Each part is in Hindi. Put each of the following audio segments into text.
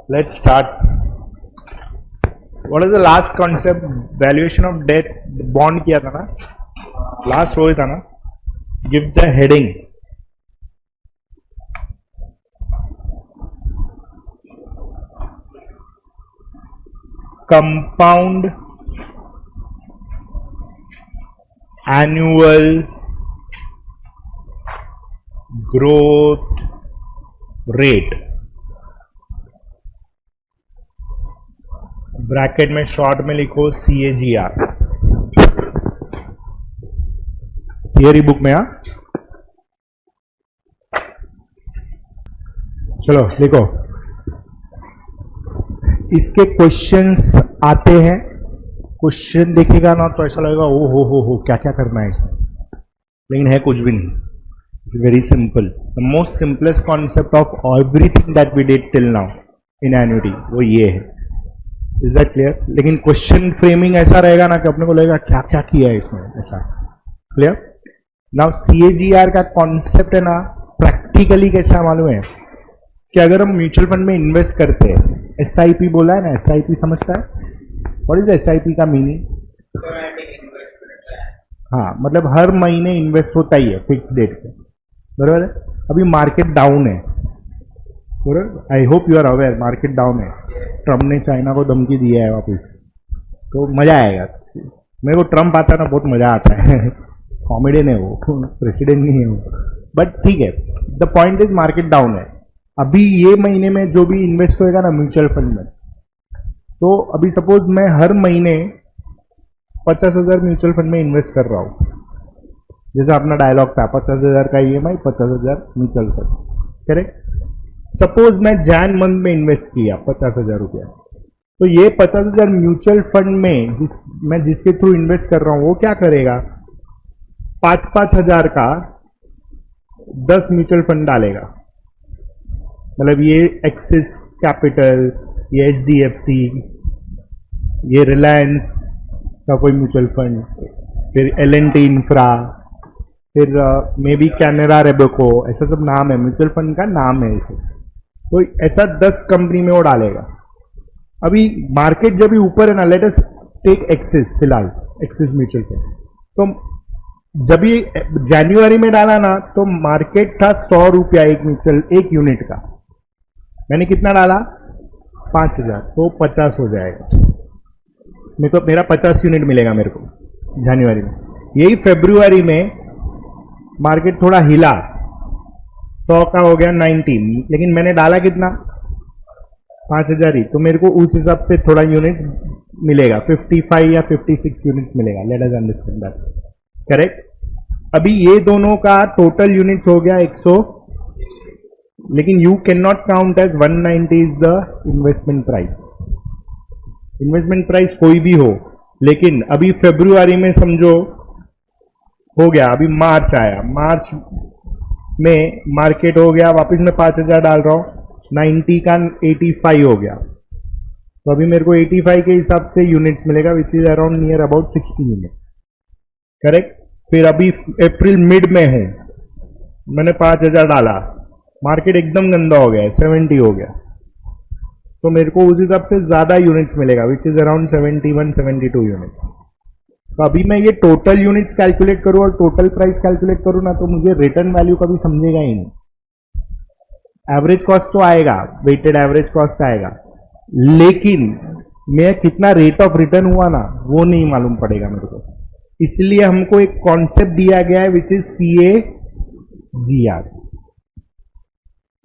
Let's start. What is the last concept? Valuation of debt bond किया था ना? Last वो ही था ना? Give the heading. Compound annual growth rate. Bracket में शॉर्ट में लिखो CAGR. थियरी बुक में. चलो लिखो. इसके क्वेश्चंस आते हैं. क्वेश्चन देखेगा ना तो ऐसा लगेगा ओ हो क्या क्या करना है इसमें, लेकिन है कुछ भी नहीं. Very simple. The most simplest concept of everything that we did till now in annuity वो ये है. Is that clear? लेकिन क्वेश्चन फ्रेमिंग ऐसा रहेगा ना कि अपने को लगेगा क्या क्या किया है इसमें. ऐसा क्लियर? नाउ CAGR का कॉन्सेप्ट है ना, प्रैक्टिकली कैसा मालूम है कि अगर हम म्यूचुअल फंड में इन्वेस्ट करते हैं, SIP बोला है ना, SIP समझता है? व्हाट इज SIP का मीनिंग? हाँ, मतलब हर महीने इन्वेस्ट होता ही है फिक्स डेट पे, बराबर है. अभी मार्केट डाउन है, बराबर. I hope you are aware market down है. ट्रम्प ने चाइना को धमकी दिया है वापस, तो मजा आएगा. मेरे को ट्रम्प आता है ना, बहुत मजा आता है. कॉमेडियन है वो, प्रेसिडेंट नहीं है वो, बट ठीक है. The point is market down है. अभी ये महीने में जो भी इन्वेस्ट होएगा ना म्यूचुअल फंड में, तो अभी सपोज मैं हर महीने 50,000 म्यूचुअल फंड में इन्वेस्ट कर रहा हूँ. जैसा अपना डायलॉग था, 50,000 का EMI, 50,000 mutual fund. Correct? Suppose मैं जैन मंथ में इन्वेस्ट किया 50,000 रुपया, तो ये 50,000 म्यूचुअल फंड में मैं जिसके थ्रू इन्वेस्ट कर रहा हूं वो क्या करेगा, 5,000 का 10 म्यूचुअल फंड डालेगा. मतलब ये एक्सिस कैपिटल, ये HDFC, ये रिलायंस का कोई म्यूचुअल फंड, फिर L&T इंफ्रा, फिर मे बी कैनरा रेबको, ऐसा सब नाम है, म्यूचुअल फंड का नाम है इसे. तो ऐसा 10 कंपनी में वो डालेगा. अभी मार्केट जब भी ऊपर है ना, लेट अस टेक एक्सिस, फिलहाल एक्सिस म्यूचुअल फंड. तो जब ये जनवरी में डाला ना, तो मार्केट था 100 रुपया एक यूनिट का. मैंने कितना डाला? 5,000, तो 50 हो जाएगा. मेरे को मेरा 50 यूनिट मिलेगा मेरे को जनवरी में. यही फरवरी में मार्केट थोड़ा हिला, 100 का हो गया 19, लेकिन मैंने डाला कितना? 5,000 ही. तो मेरे को उस हिसाब से थोड़ा यूनिट्स मिलेगा, 55 या 56 यूनिट्स मिलेगा. Let us understand that. Correct? अभी ये दोनों का टोटल यूनिट्स हो गया 100, लेकिन you can not count as 190 is the investment price. Investment price कोई भी हो, लेकिन अभी फरवरी में समझो हो गया, अभी मार्च आया, मार्च में मार्केट हो गया, वापस मैं 5,000 डाल रहा हूं, 90 का 85 हो गया. तो अभी मेरे को 85 के हिसाब से यूनिट्स मिलेगा, which is around near about 60 units. Correct? फिर अभी अप्रैल मिड में हूं, मैंने 5,000 डाला, मार्केट एकदम गंदा हो गया, 70 हो गया, तो मेरे को उस हिसाब से ज्यादा यूनिट्स मिलेगा, विच इज अराउंड 71-72 यूनिट्स. तो अभी मैं ये टोटल यूनिट्स कैलकुलेट करूं और टोटल प्राइस कैलकुलेट करूं ना, तो मुझे रिटर्न वैल्यू कभी समझेगा ही नहीं. एवरेज कॉस्ट तो आएगा, वेटेड एवरेज कॉस्ट आएगा, लेकिन मैं कितना रेट ऑफ रिटर्न हुआ ना वो नहीं मालूम पड़ेगा मेरे को. इसलिए हमको एक कॉन्सेप्ट दिया गया है which is CAGR.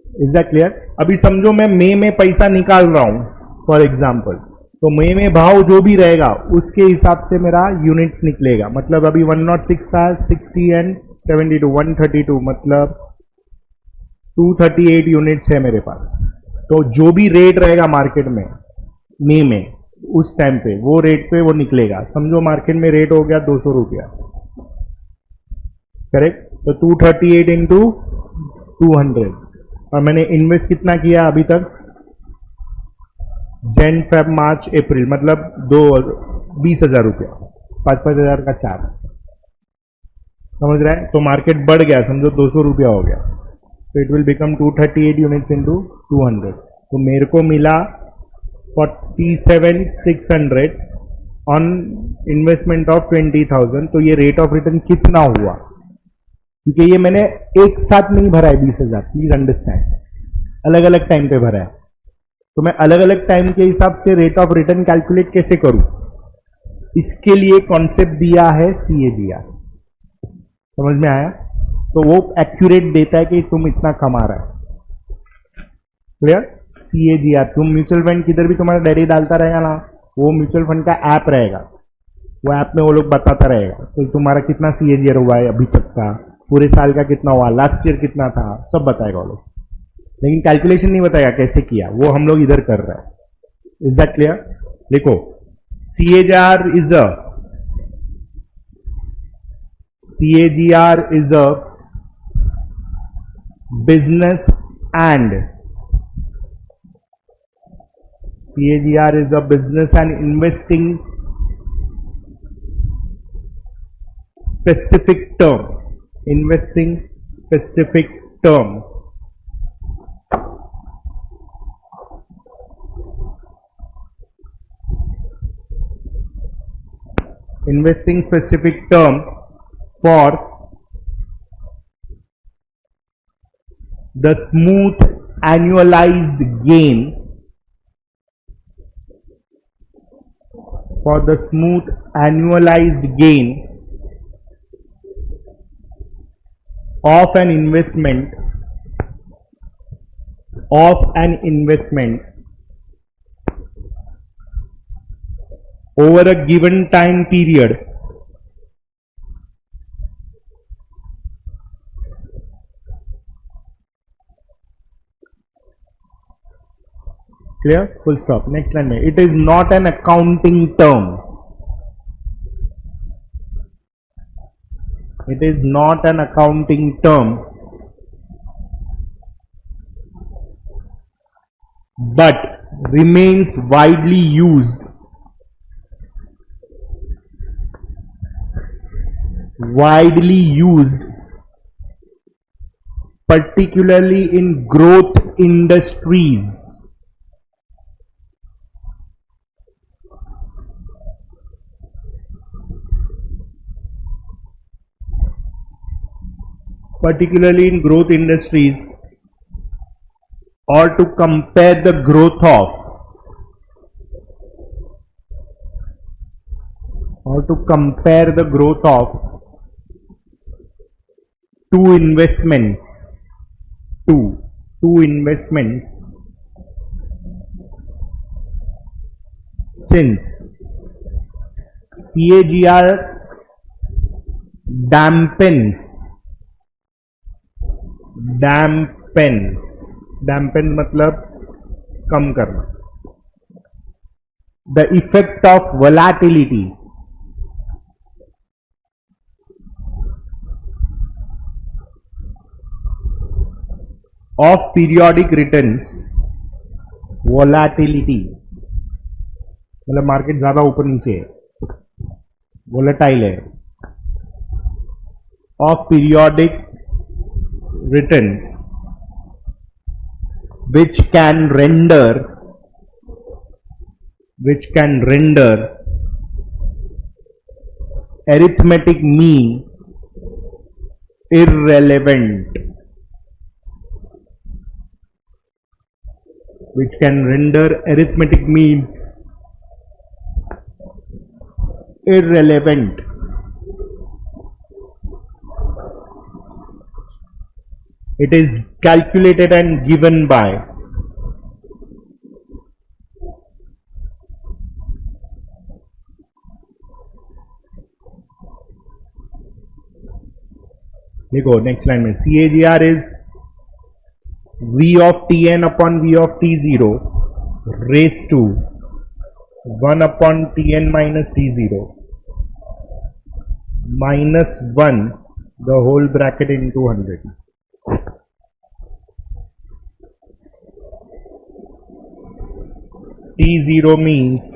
Is that clear? अभी समझो मैं मई में पैसा निकाल रहा हूं फॉर एग्जाम्पल, तो मई में भाव जो भी रहेगा उसके हिसाब से मेरा यूनिट्स निकलेगा. मतलब अभी 106 था, 60 एंड 72, 132, मतलब 238 यूनिट्स है मेरे पास. तो जो भी रेट रहेगा मार्केट में मई में, उस टाइम पे वो रेट पे वो निकलेगा. समझो मार्केट में रेट हो गया 200 रुपया. करेक्ट? तो 238 इंटू 200, और मैंने इन्वेस्ट कितना किया अभी तक? जैन, फेब, मार्च, अप्रैल, मतलब 20,000 रुपया, 5,000 का 4. समझ रहा है? तो मार्केट बढ़ गया, समझो 200 रुपया हो गया, तो it will become 238 units into 200. तो मेरे को मिला 47,600 ऑन इन्वेस्टमेंट ऑफ 20,000। तो ये रेट ऑफ रिटर्न कितना हुआ, क्योंकि ये मैंने एक साथ नहीं भरा है 20,000, प्लीज अंडरस्टैंड, अलग अलग टाइम पे भरा है। तो मैं अलग अलग टाइम के हिसाब से रेट ऑफ रिटर्न कैलकुलेट कैसे करूं, इसके लिए कॉन्सेप्ट दिया है CAGR। समझ में आया? तो वो एक्यूरेट देता है कि तुम इतना कमा रहा है। क्लियर? CAGR, तुम म्यूचुअल फंड किधर भी तुम्हारा डैडी डालता रहेगा ना, वो म्यूचुअल फंड का ऐप रहेगा, वो ऐप में वो लोग बताता रहेगा तो तुम्हारा कितना CAGR हुआ है अभी तक का, पूरे साल का कितना हुआ, लास्ट ईयर कितना था, सब बताएगा वो लोग, लेकिन कैलकुलेशन नहीं बताएगा कैसे किया, वो हम लोग इधर कर रहे हैं। Is that clear? देखो, CAGR is a business and CAGR is a business and investing specific term. Investing specific term. Investing specific term for the smooth annualized gain, for the smooth annualized gain of an investment over a given time period clear? Full stop. Next line में, it is not an accounting term. It is not an accounting term, but remains widely used particularly in growth industries. Particularly in growth industries, or to compare the growth of, two investments since CAGR dampens मतलब कम करना, the effect of volatility of periodic returns, volatility मतलब मार्केट ज्यादा ऊपर नीचे है, वोलेटाइल है, of periodic returns which can render arithmetic mean irrelevant, which can render arithmetic mean irrelevant. It is calculated and given by देखो नेक्स्ट लाइन में, CAGR is V of Tn upon V of T0 raised to 1 upon Tn minus T0 minus 1 the whole bracket into 100. T0 means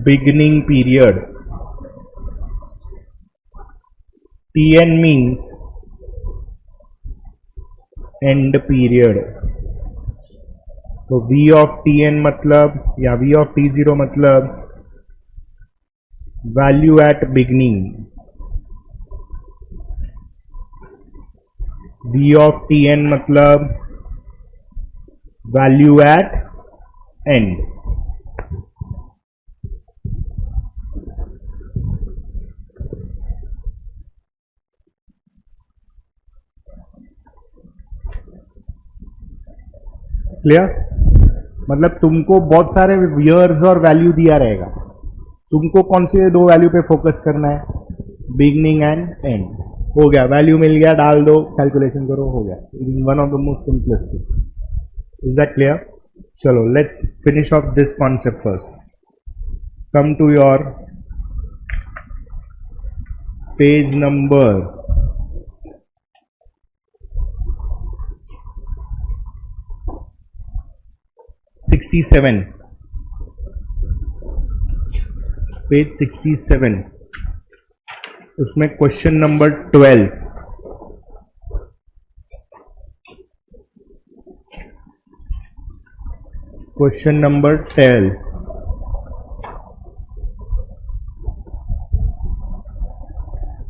beginning period, Tn means end period. तो v ऑफ tn मतलब या v ऑफ t0 मतलब value at beginning, v of tn मतलब वैल्यू एट एंड। क्लियर? मतलब तुमको बहुत सारे ईयर्स और वैल्यू दिया रहेगा, तुमको कौन से दो वैल्यू पे फोकस करना है, बिगनिंग एंड एंड। हो गया, वैल्यू मिल गया, डाल दो, कैलकुलेशन करो, हो गया। One of the most simplest thing. Is that clear? चलो let's finish off this concept first. Come to your page number 67, page 67, उसमें क्वेश्चन नंबर 12। क्वेश्चन नंबर 12,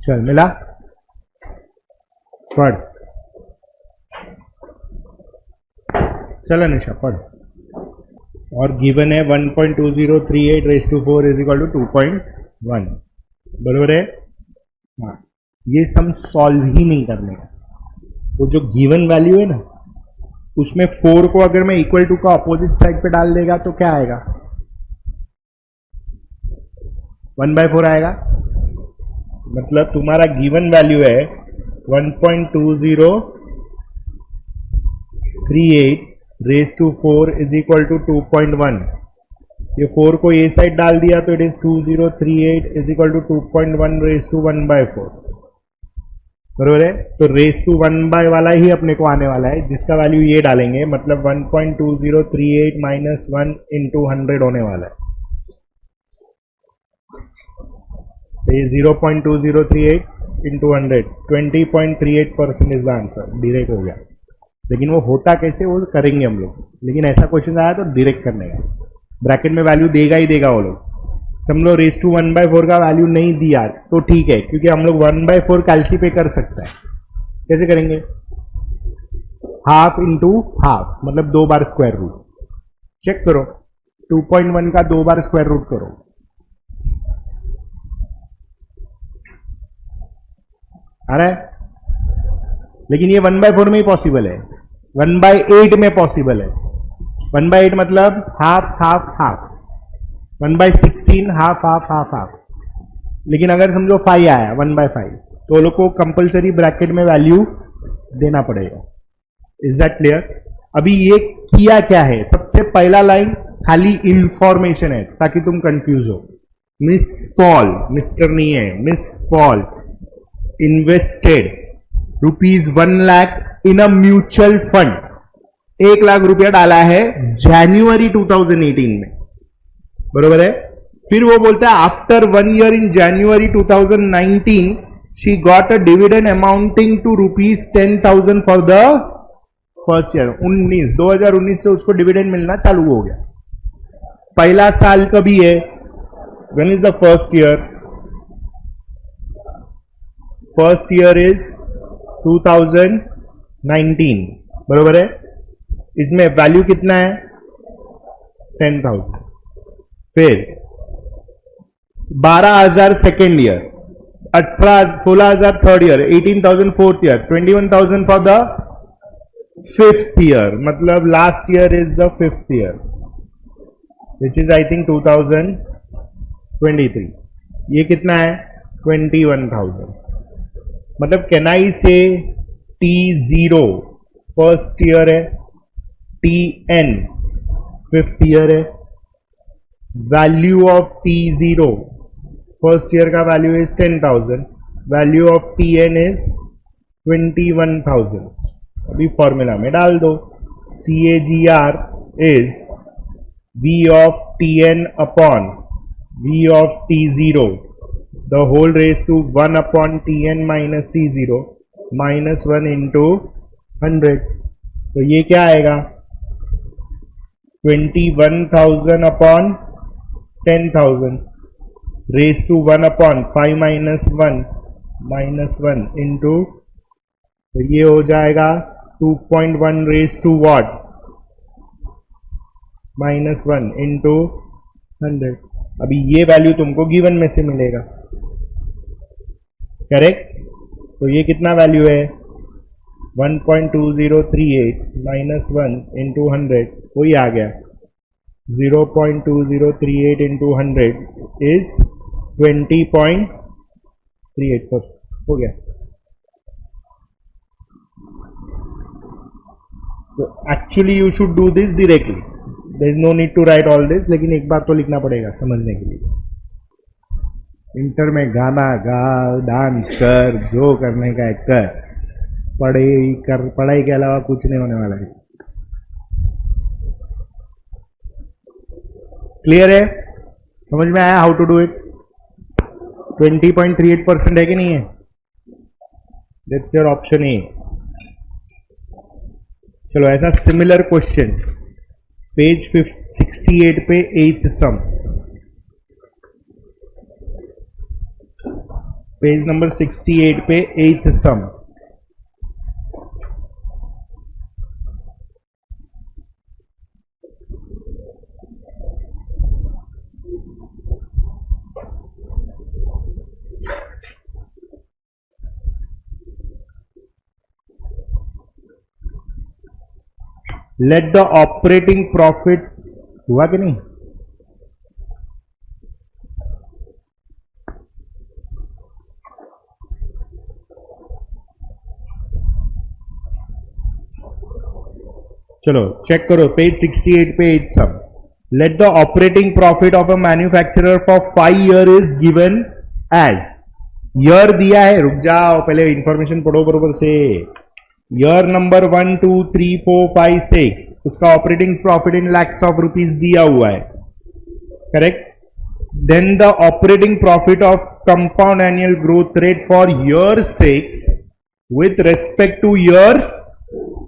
चल मिला, पढ़, चलो निशा पढ़। और गिवन है 1.2038 raise to 4 is equal to 2.1, बरोबर है? हाँ, ये सम सॉल्व ही नहीं करने का। वो जो गिवन वैल्यू है ना, उसमें 4 को अगर मैं इक्वल टू का अपोजिट साइड पे डाल देगा तो क्या आएगा? 1/4 आएगा। मतलब तुम्हारा गिवन वैल्यू है 1.2038 raise to 4 is equal to 2.1। ये 4 को ये साइड डाल दिया तो it is 2038 is equal to 2.1 raise to 1/4, बरोबर है? तो रेज टू 1 वाला ही अपने को आने वाला है, जिसका वैल्यू ये डालेंगे, मतलब 1.2038 माइनस 1 इंटू 100 होने वाला है। तो ये 0.2038 into 100, 20.38% is the answer. Direct हो गया। लेकिन वो होता कैसे, वो करेंगे हम लोग। लेकिन ऐसा क्वेश्चन आया तो डायरेक्ट करने का, ब्रैकेट में वैल्यू देगा ही देगा वो लोग। हम लोग रेज टू 1/4 का वैल्यू नहीं दिया तो ठीक है, क्योंकि हम लोग 1/4 कैलसी पे कर सकते हैं। कैसे करेंगे? हाफ इंटू हाफ, मतलब 2 बार स्क्वायर रूट। चेक करो, 2.1 का 2 बार स्क्वायर रूट करो, आ रहा है? लेकिन ये 1/4 में ही पॉसिबल है, 1/8 में पॉसिबल है। 1/8 मतलब half half half, 1/16 half half half half. लेकिन अगर समझो 5 आया 1/5, तो लोग को कंपलसरी ब्रैकेट में वैल्यू देना पड़ेगा। Is that clear? अभी ये किया क्या है? सबसे पहला लाइन खाली इंफॉर्मेशन है ताकि तुम कंफ्यूज हो। मिस पॉल, मिस्टर नहीं है, miss Paul invested ₹1 lakh in a mutual fund. 1 lakh रुपया डाला है जनवरी 2018 में, बरोबर है? फिर वो बोलता है after 1 year in January 2019 she got a dividend amounting to ₹10,000 for the first year. 2019 से उसको डिविडेंड मिलना चालू हो गया। पहला साल कभी है? When is the first year? First year is 2019, बरोबर है? इसमें वैल्यू कितना है? 10,000। फिर 12,000 second year, 16,000 third year, 18,000 fourth year, 21,000 for the fifth year. मतलब last year is the fifth year, which is I think 2023। ये कितना है? 21,000। मतलब can I say T0 first year है, Tn फिफ्थ ईयर है। Value of T0 first year का value is 10,000, value of Tn is 21,000। अभी फॉर्मूला में डाल दो, CAGR is V of Tn upon V of T0 the whole raised to 1 upon Tn minus T0 minus 1 into 100, तो ये क्या आएगा 21,000 upon 10,000 raise to 1 upon 5 minus one into, तो ये हो जाएगा 2.1 रेस टू वॉट -1 इंटू 100। अभी ये वैल्यू तुमको गिवन में से मिलेगा, करेक्ट। तो ये कितना वैल्यू है 1.2038 -1 इंटू 100, वही आ गया 0.2038 इंटू 100 इज 20.38% हो गया। तो actually you should do this directly, there is no need to write all this, लेकिन एक बार तो लिखना पड़ेगा समझने के लिए। इंटर में गाना गा, डांस कर, जो करने का है कर, पढ़ाई के अलावा कुछ नहीं होने वाला है। क्लियर है, समझ में आया हाउ टू डू इट। 20.38% है कि नहीं है, दैट्स योर ऑप्शन ए। चलो ऐसा सिमिलर क्वेश्चन पेज 68 पे 8th सम, पेज नंबर 68 पे 8th sum. Let the operating profit, हुआ कि नहीं, चलो चेक करो पेज 68 पे 8th sum. Let the operating profit of a manufacturer for 5 year is given as, year दिया है, रुक जाओ पहले इंफॉर्मेशन पढ़ो बरोबर से। ईयर नंबर 1 2 3 4 5 6, उसका operating profit in lakhs of rupees दिया हुआ है, correct. Then the operating profit of compound annual growth rate for year 6 with respect to year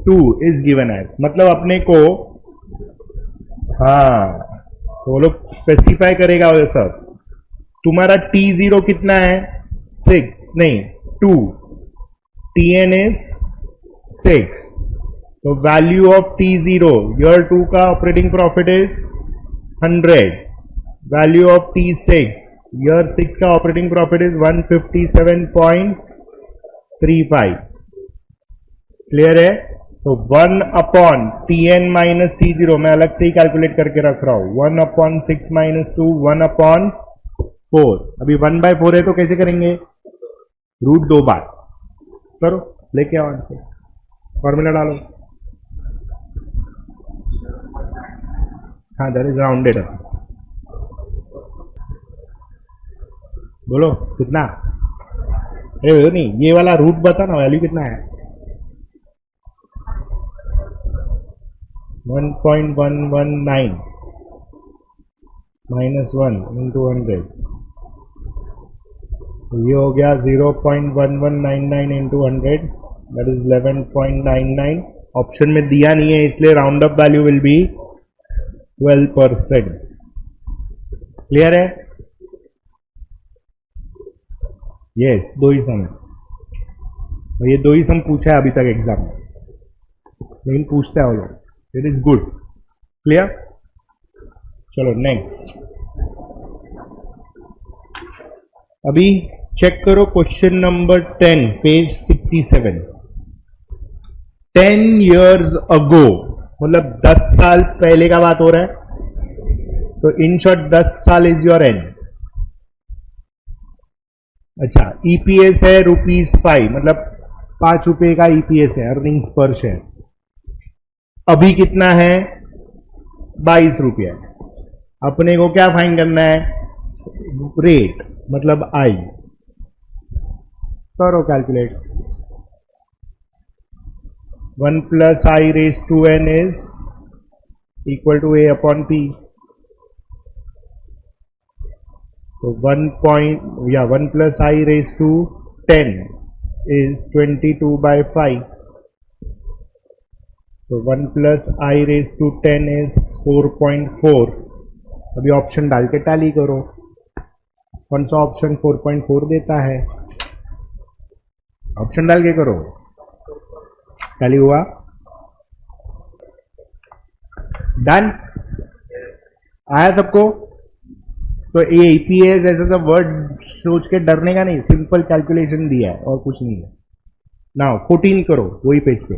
2 is given as, मतलब अपने को, हाँ तो वो लोग स्पेसिफाई करेगा वो सब। तुम्हारा T0 कितना है 6 नहीं 2, Tn इज 6, तो वैल्यू ऑफ T0 ईयर 2 का operating profit is 100, value of T6 year 6 का ऑपरेटिंग प्रॉफिट इज 157.35। क्लियर है, तो 1 अपॉन Tn माइनस T0 मैं अलग से ही कैलकुलेट करके रख रहा हूं, 1 अपॉन 6 माइनस 2 1 अपॉन 4। अभी 1/4 है तो कैसे करेंगे, रूट 2 बार करो, लेके आओ आंसर, फॉर्मूला डालो। हाँ दैट इज राउंडेड, बोलो कितना, अरे नहीं ये वाला रूट बता ना, वैल्यू कितना है 1.119 माइनस 1 इंटू 100, ये हो गया 0.1199 इंटू 100 दैट इज 11.99। ऑप्शन में दिया नहीं है इसलिए round up value will B 12%। Clear है, यस दो ही सम है, ये दो ही सम पूछा है अभी तक एग्जाम में, लेकिन पूछता है वो लोग, इट इज गुड। क्लियर, चलो नेक्स्ट। अभी चेक करो question number 10 page 67। 10 years ago मतलब 10 साल पहले का बात हो रहा है, तो इन शॉर्ट 10 साल इज योर एंड। अच्छा ईपीएस है ₹5 मतलब 5 रुपए का ईपीएस है, अर्निंग्स पर शेयर। अभी कितना है 22 रुपया। अपने को क्या फाइंड करना है, रेट मतलब आई। करो calculate, 1 plus i raise to n is equal to a upon p. तो 1 plus i raise to 10 is 22/5। तो 1 plus i raise to 10 is 4.4। अभी ऑप्शन डाल के टैली करो, कौन सा ऑप्शन 4.4 देता है, ऑप्शन डाल के करो। टैली हुआ, डन, आया सबको। तो ये ईपीएस ऐसा सब वर्ड सोच के डरने का नहीं, सिंपल कैलकुलेशन दिया है और कुछ नहीं है। नाउ 14 करो वही पेज पे।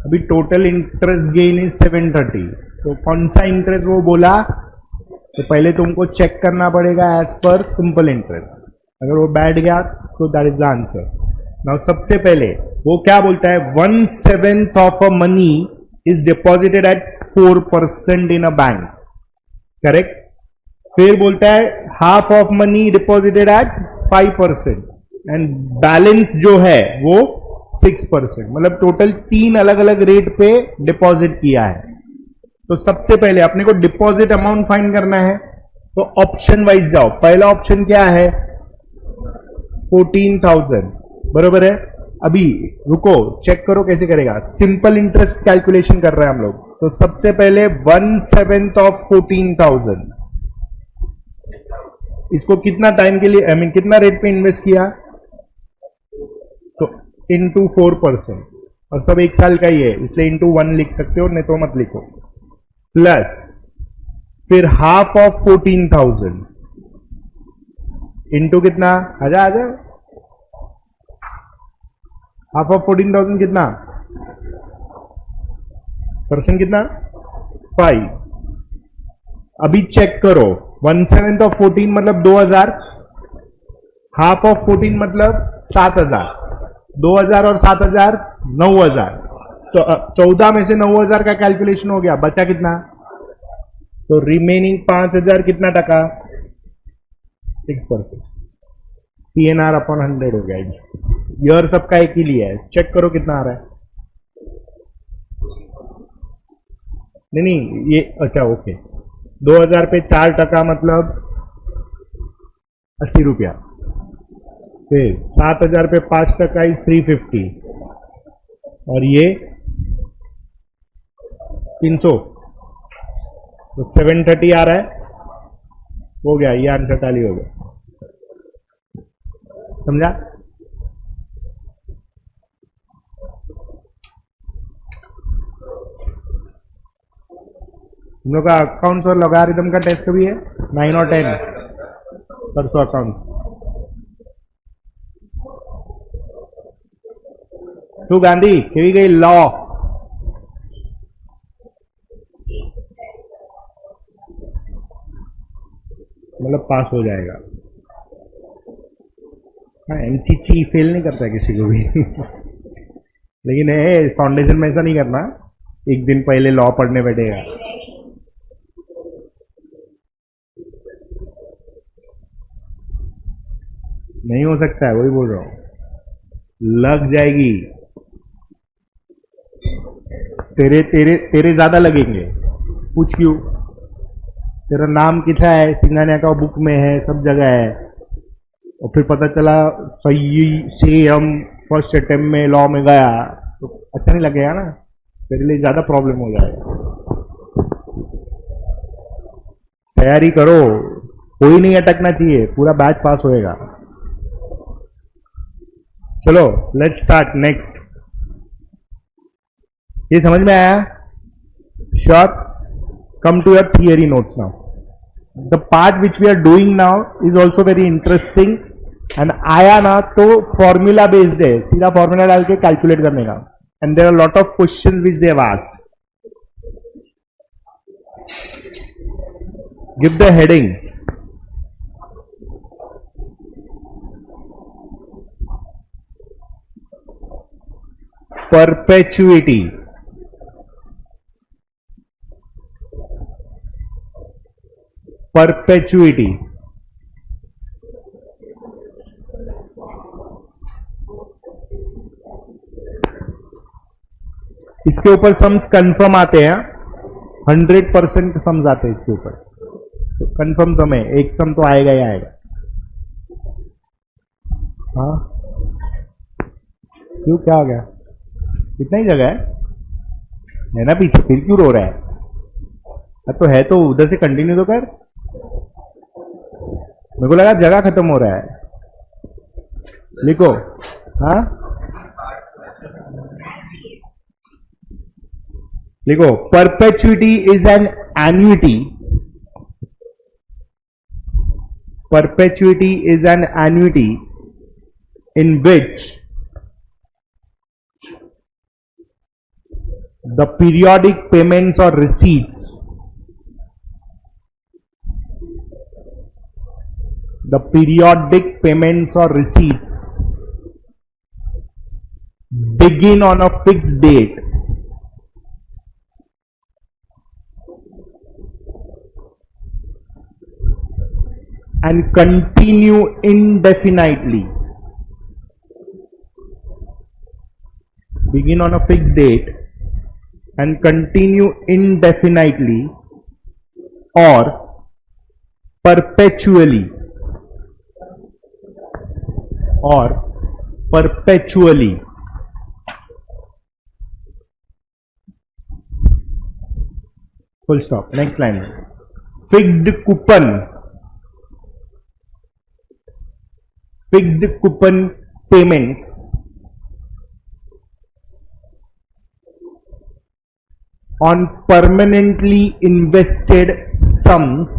अभी टोटल इंटरेस्ट गेन इज 730, तो कौन सा इंटरेस्ट वो बोला, तो पहले तुमको चेक करना पड़ेगा एज पर सिंपल इंटरेस्ट। अगर वो बैठ गया तो that is the answer. Now सबसे पहले वो क्या बोलता है, 1/7 of a money is deposited at 4% in a bank, correct. फिर बोलता है half of money deposited at 5% and balance जो है वो 6%, मतलब टोटल 3 अलग अलग रेट पे डिपॉजिट किया है। तो सबसे पहले अपने को डिपॉजिट अमाउंट फाइंड करना है, तो ऑप्शन वाइज जाओ। पहला ऑप्शन क्या है, 14,000, बरोबर है। अभी रुको, चेक करो कैसे करेगा, सिंपल इंटरेस्ट कैलकुलेशन कर रहे हैं हम लोग। तो सबसे पहले 1/7 ऑफ 14,000, इसको कितना टाइम के लिए, कितना रेट पे इन्वेस्ट किया, तो इंटू 4%, और सब एक साल का ही है इसलिए इंटू 1 लिख सकते हो, नहीं तो मत लिखो। प्लस फिर हाफ ऑफ 14,000 इंटू कितना, आजा आजा, हाफ ऑफ 14,000 कितना, परसेंट कितना, 5। अभी चेक करो, 1/7 ऑफ 14 मतलब 2,000, हाफ ऑफ 14 मतलब 7,000, 2,000 और 7,000 9,000, तो 14 में से 9,000 का कैलकुलेशन हो गया, बचा कितना, तो रिमेनिंग 5,000 कितना टका, 6%, PNR अपॉन 100 हो गया। ईयर सबका एक ही लिया है, चेक करो कितना आ रहा है। नहीं ये अच्छा ओके, 2,000 पे 4% मतलब 80 रुपया, फिर 7,000 पे 5% इज 350, और ये 300, तो 730 आ रहा है, हो गया, ये आंसर टैली हो गया, समझा। हम लोग का अकाउंट्स और लॉगरिथम का टेस्ट कभी है, 9 और 10 परसों अकाउंट्स। तू गांधी केवी गई लॉ, मतलब पास हो जाएगा। हाँ, एमसीची फेल नहीं करता किसी को भी लेकिन फाउंडेशन में ऐसा नहीं करना, एक दिन पहले लॉ पढ़ने बैठेगा। नहीं हो सकता है, वही बोल रहा हूं, लग जाएगी, तेरे तेरे तेरे ज्यादा लगेंगे। पूछ क्यों, तेरा नाम कितना है, सिंघानिया का बुक में है, सब जगह है, और फिर पता चला सही से हम फर्स्ट अटेम्प्ट में लॉ में गया, तो अच्छा नहीं लगेगा ना, तेरे लिए ज्यादा प्रॉब्लम हो जाएगा। तैयारी करो, कोई नहीं अटकना चाहिए, पूरा बैच पास होएगा। चलो लेट्स स्टार्ट नेक्स्ट। ये समझ में आया, sure. Come to your theory notes now. The part which we are doing now is also very interesting, and आया ना तो फॉर्मूला बेस्ड है, सीधा फॉर्मूला डाल के कैलकुलेट करने का, and there are lot of question which they have asked. Give the heading, perpetuity, perpetuity, इसके ऊपर सम्स कंफर्म आते हैं, 100% सम्स आते हैं इसके ऊपर, तो कंफर्म सम है, एक सम तो आएगा ही आएगा। हाँ क्यों, क्या हो गया, इतना ही जगह है, है ना पीछे, फिर क्यों रो रहा है? तो है तो उधर से कंटिन्यू तो कर। मेरे को लगा जगह खत्म हो रहा है। लिखो। हाँ लिखो, perpetuity is an annuity. Perpetuity is an annuity in which the periodic payments or receipts begin on a fixed date and continue indefinitely. Begin on a fixed date and continue indefinitely or perpetually full stop. Next line. Fixed coupon payments on permanently invested sums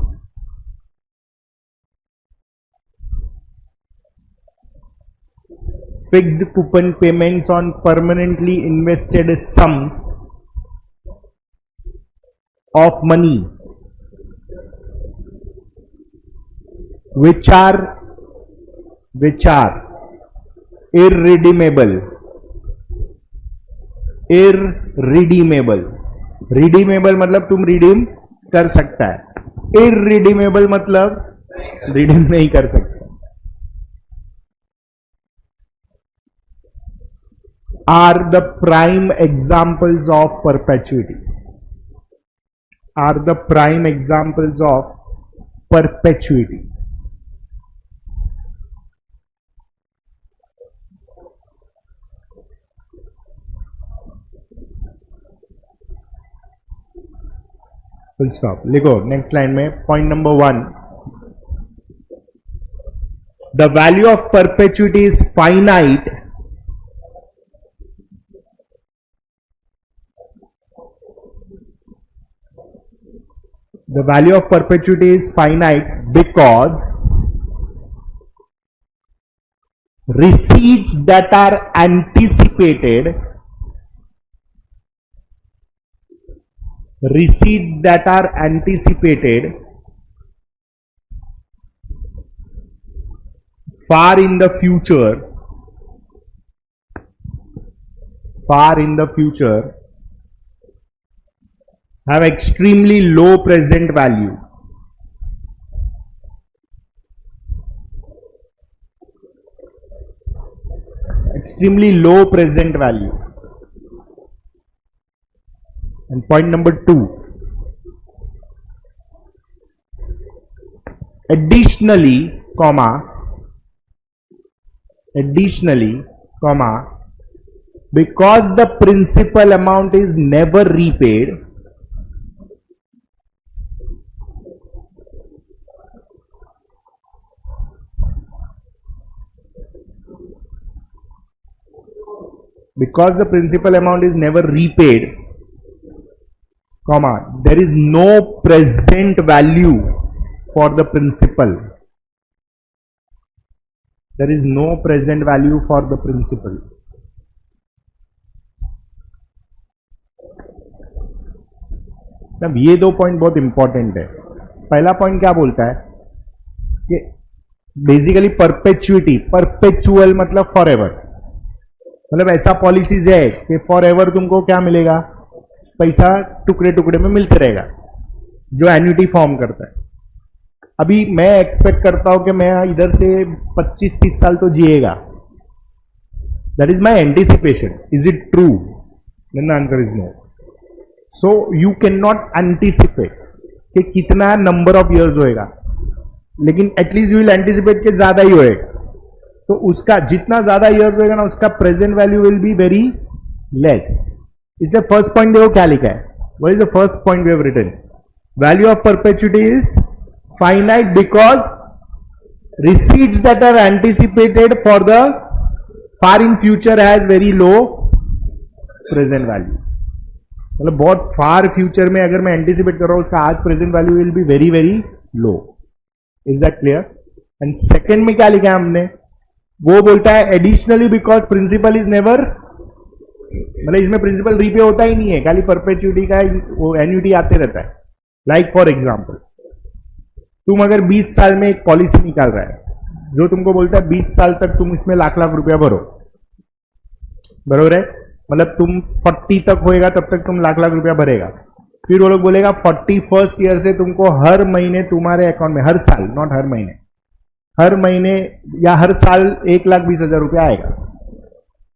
fixed coupon payments on permanently invested sums of money which are irredeemable. Redeemable मतलब तुम रिडीम कर सकता है, इररिडीमेबल मतलब रिडीम नहीं कर सकता। Are the prime examples of perpetuity. Are the prime examples of perpetuity. Full stop. लिखो नेक्स्ट लाइन में point number 1, the value of perpetuity is finite because receipts that are anticipated far in the future have extremely low present value. And point number 2, additionally, because the principal amount is never repaid, there is no present value for the principal. अब ये दो पॉइंट बहुत इंपॉर्टेंट है। पहला पॉइंट क्या बोलता है कि बेसिकली परपेचुअल मतलब फॉर एवर, मतलब ऐसा पॉलिसीज है कि फॉर एवर तुमको क्या मिलेगा, पैसा टुकड़े टुकड़े में मिलते रहेगा, जो एन्युटी फॉर्म करता है। अभी मैं एक्सपेक्ट करता हूं कि मैं इधर से 25-30 साल तो जिएगा, that is my anticipation. Is it true? Then the answer is no. So you can not anticipate कि कितना नंबर ऑफ इयर्स होएगा, लेकिन एटलीस्ट यू विल एंटिसिपेट कि ज्यादा ही होएगा। तो उसका जितना ज्यादा इयर्स होएगा ना, उसका present value will be very less. इसलिए फर्स्ट पॉइंट देखो क्या लिखा है. What is the first point we have written? Value of perpetuity is finite because receipts that are anticipated for the far in future has very low present value. मतलब बहुत फार फ्यूचर में अगर मैं एंटिसिपेट कर रहा हूं उसका आज present value will be very very low. Is that clear? And second में क्या लिखा है हमने? वो बोलता है additionally because principal is never, मतलब इसमें प्रिंसिपल रीपे होता ही नहीं है, खाली परपेचुइटी का वो एन्युटी आते रहता है. लाइक फॉर एग्जाम्पल, तुम अगर 20 साल में एक पॉलिसी निकाल रहा है जो तुमको बोलता है 20 साल तक तुम इसमें लाख लाख रुपया भरो, बरोबर है? मतलब तुम 40 तक होएगा तब तक तुम लाख लाख रुपया भरेगा. फिर वो लोग बोलेगा 41st ईयर से तुमको हर महीने तुम्हारे अकाउंट में, हर साल, नॉट हर महीने, हर महीने या हर साल 1,20,000 रुपया आएगा.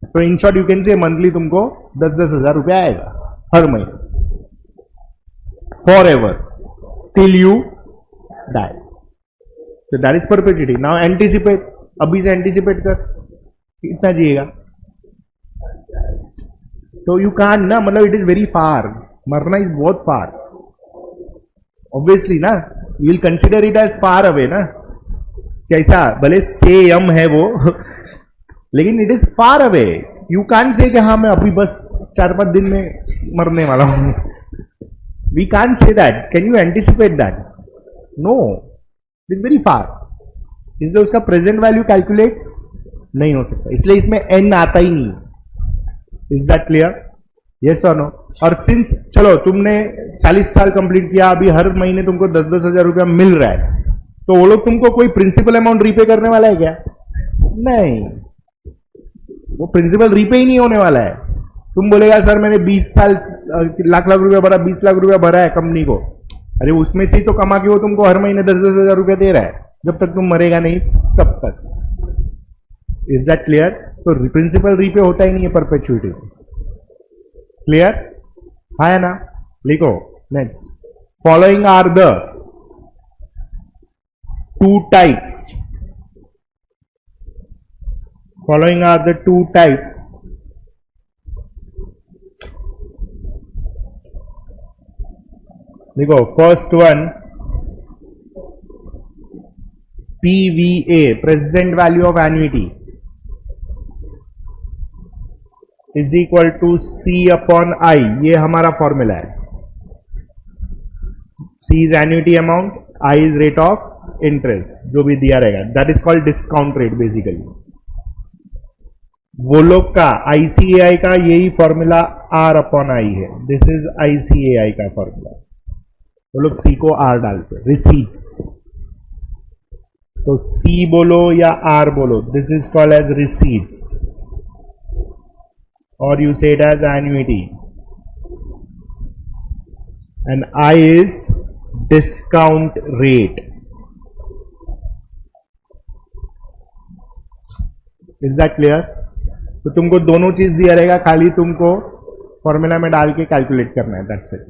तो in short you can say monthly तुमको 10-10 हजार रुपया आएगा हर महीने, forever till you die. तो that is perpetuity. Now anticipate, अभी से एंटिसिपेट कर कितना जिएगा. तो यू कांट ना, मतलब इट इज वेरी फार, मरना इज बहुत फार. ऑब्वियसली ना, you will consider it as far away ना. कैसा भले सेम है वो लेकिन it is far away. You can't say कि हाँ मैं अभी बस 4-5 दिन में मरने वाला हूं. We can't say that. Can you anticipate that? No, it is very far. इसलिए उसका प्रेजेंट वैल्यू कैलकुलेट नहीं हो सकता, इसलिए इसमें एन आता ही नहीं. Is that clear? यस और नो? और सिंस चलो तुमने 40 साल कंप्लीट किया, अभी हर महीने तुमको 10-10 हजार रुपया मिल रहा है, तो वो लोग तुमको कोई प्रिंसिपल अमाउंट रीपे करने वाला है क्या? नहीं, वो प्रिंसिपल रीपे ही नहीं होने वाला है. तुम बोलेगा सर मैंने 20 साल लाख लाख रुपया भरा, 20 लाख रुपया भरा है कंपनी को. अरे उसमें से ही तो कमा के वो तुमको हर महीने 10-10 हजार रुपया दे रहा है, जब तक तुम मरेगा नहीं तब तक. Is that clear? तो प्रिंसिपल रीपे होता ही नहीं है परपेचुइटी. क्लियर? है ना? लिखो next. Following are the two types. Following are the two types देखो. First one PVA, present value of annuity, is equal to C upon I. ये हमारा फॉर्मूला है. C is annuity amount, I is rate of interest, जो भी दिया रहेगा. That is called discount rate basically. वो लोग का ICAI का यही फॉर्मूला R अपॉन I है. दिस इज ICAI का फॉर्मूला. वो लोग C को R डालते हैं. रिसीट्स, तो C बोलो या R बोलो, this is called as receipts, और you say it as annuity, and I is discount rate. Is that clear? तो तुमको दोनों चीज दिया रहेगा, खाली तुमको फॉर्मूला में डाल के कैलकुलेट करना है. That's it.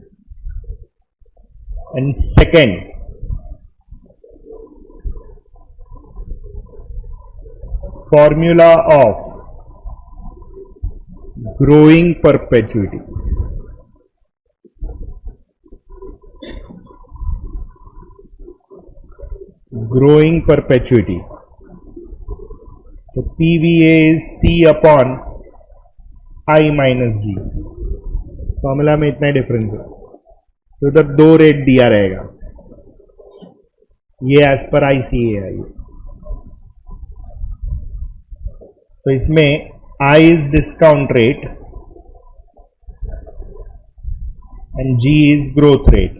And second, formula of growing perpetuity. Growing perpetuity. तो PVA is C upon I minus G. Formula में इतना डिफरेंस है. तो इधर 2 रेट दिया रहेगा. ये एज पर ICAI. तो इसमें I is discount rate and G is growth rate,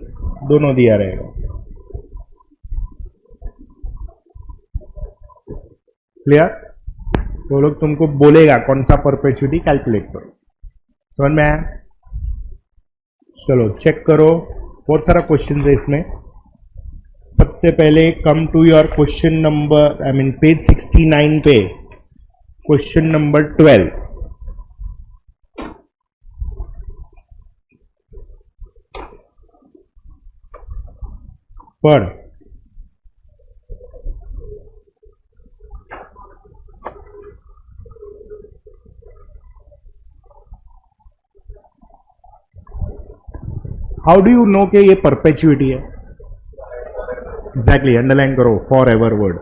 दोनों दिया रहेगा. क्लियर? तो लोग तुमको बोलेगा कौन सा परपेचुइटी कैलकुलेट करो. समझ में आया? चलो चेक करो. बहुत सारा क्वेश्चन है इसमें. सबसे पहले come to your question number, I mean page 69 पे क्वेश्चन नंबर 12. पढ़. हाउ डू यू नो कि ये परपेचुइटी है? एग्जैक्टली, अंडरलाइन करो for ever word.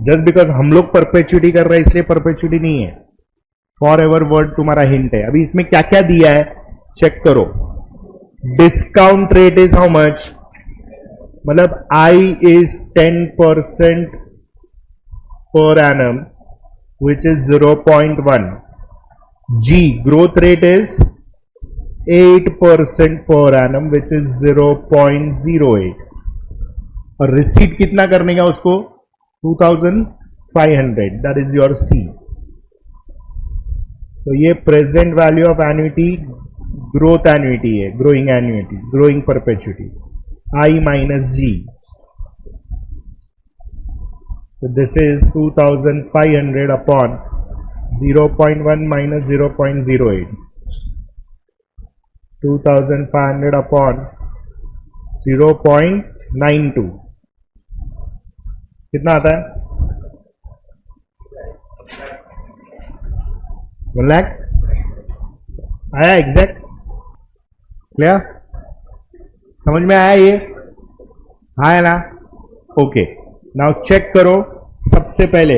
Just because हम लोग परपेचुइटी कर रहे हैं इसलिए परपेचुइटी नहीं है। फॉर एवर वर्ड तुम्हारा हिंट है। अभी इसमें क्या क्या दिया है चेक करो। Discount rate is how much, मतलब I is 10% per annum, which is 0.1. G, growth rate is 8% per annum, which is 0.08. और रिसीट कितना करने का उसको? 2500, that is your C. तो ये present value of annuity growth annuity है, growing annuity, growing perpetuity, I minus G. So this is 2500 upon 0.1 minus 0.08. 2500 upon 0.92 कितना आता है? 1 लाख आया एग्जैक्ट? क्लियर? समझ में आया ये? हाँ है ना? ओके, नाउ चेक करो। सबसे पहले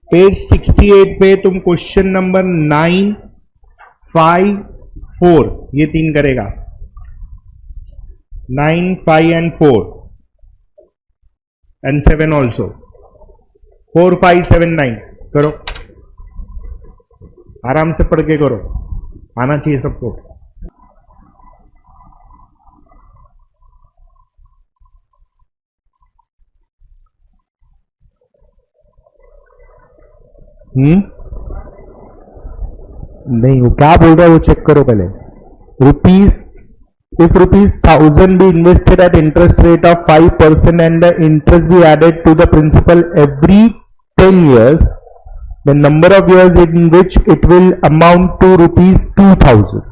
पेज 68 पे तुम क्वेश्चन नंबर 9, 5, 4 ये 3 करेगा। 9, 5 एंड 4 एंड 7 ऑल्सो। 4, 5, 7, 9 करो, आराम से पढ़ के करो, आना चाहिए सबको। नहीं, वो क्या बोल रहा है वो चेक करो पहले। Rupees, if rupees 1000 be invested at interest rate of 5% and the interest be added to the principal every 10 years, the number of years in which it will amount to rupees 2000.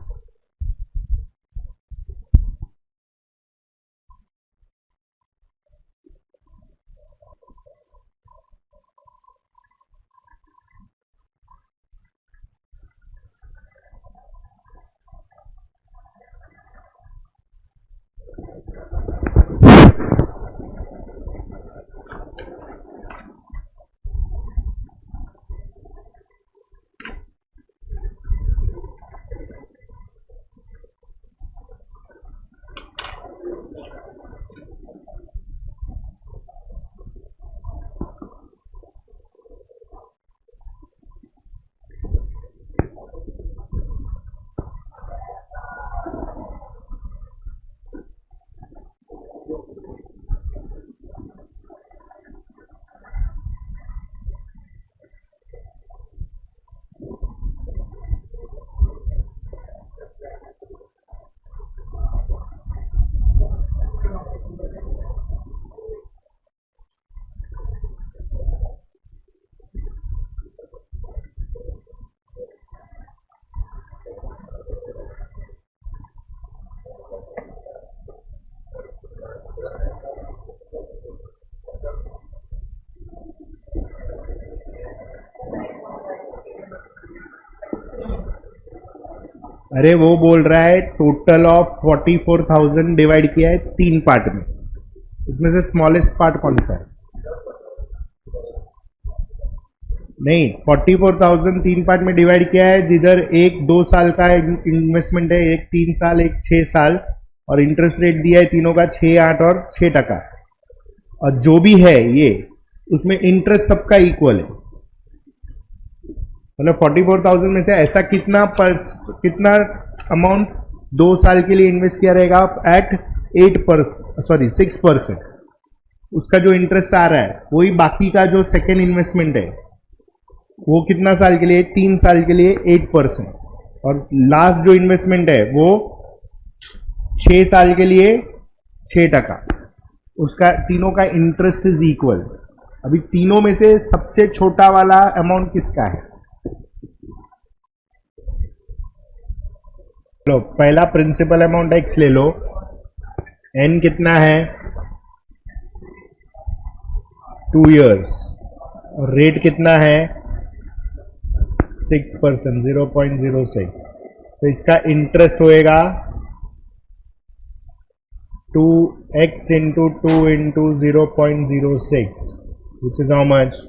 अरे वो बोल रहा है टोटल ऑफ 44,000 डिवाइड किया है 3 पार्ट में, इसमें से स्मॉलेस्ट पार्ट कौन सा है? नहीं, 44,000 3 पार्ट में डिवाइड किया है, जिधर एक 2 साल का इन्वेस्टमेंट है, एक 3 साल, एक 6 साल, और इंटरेस्ट रेट दिया है तीनों का 6, 8 और 6%। और जो भी है ये उसमें इंटरेस्ट सबका इक्वल है, मतलब 44,000 में से ऐसा कितना अमाउंट 2 साल के लिए इन्वेस्ट किया रहेगा एट 6%, उसका जो इंटरेस्ट आ रहा है वही बाकी का जो सेकेंड इन्वेस्टमेंट है वो कितना साल के लिए? 3 साल के लिए 8%, और लास्ट जो इन्वेस्टमेंट है वो 6 साल के लिए 6%, उसका तीनों का इंटरेस्ट इज इक्वल। अभी तीनों में से सबसे छोटा वाला अमाउंट किसका है? लो, पहला प्रिंसिपल अमाउंट एक्स ले लो, एन कितना है? 2 years, और रेट कितना है? 6%, 0.06। तो इसका इंटरेस्ट होएगा 2x into 2 into 0.06 which is how much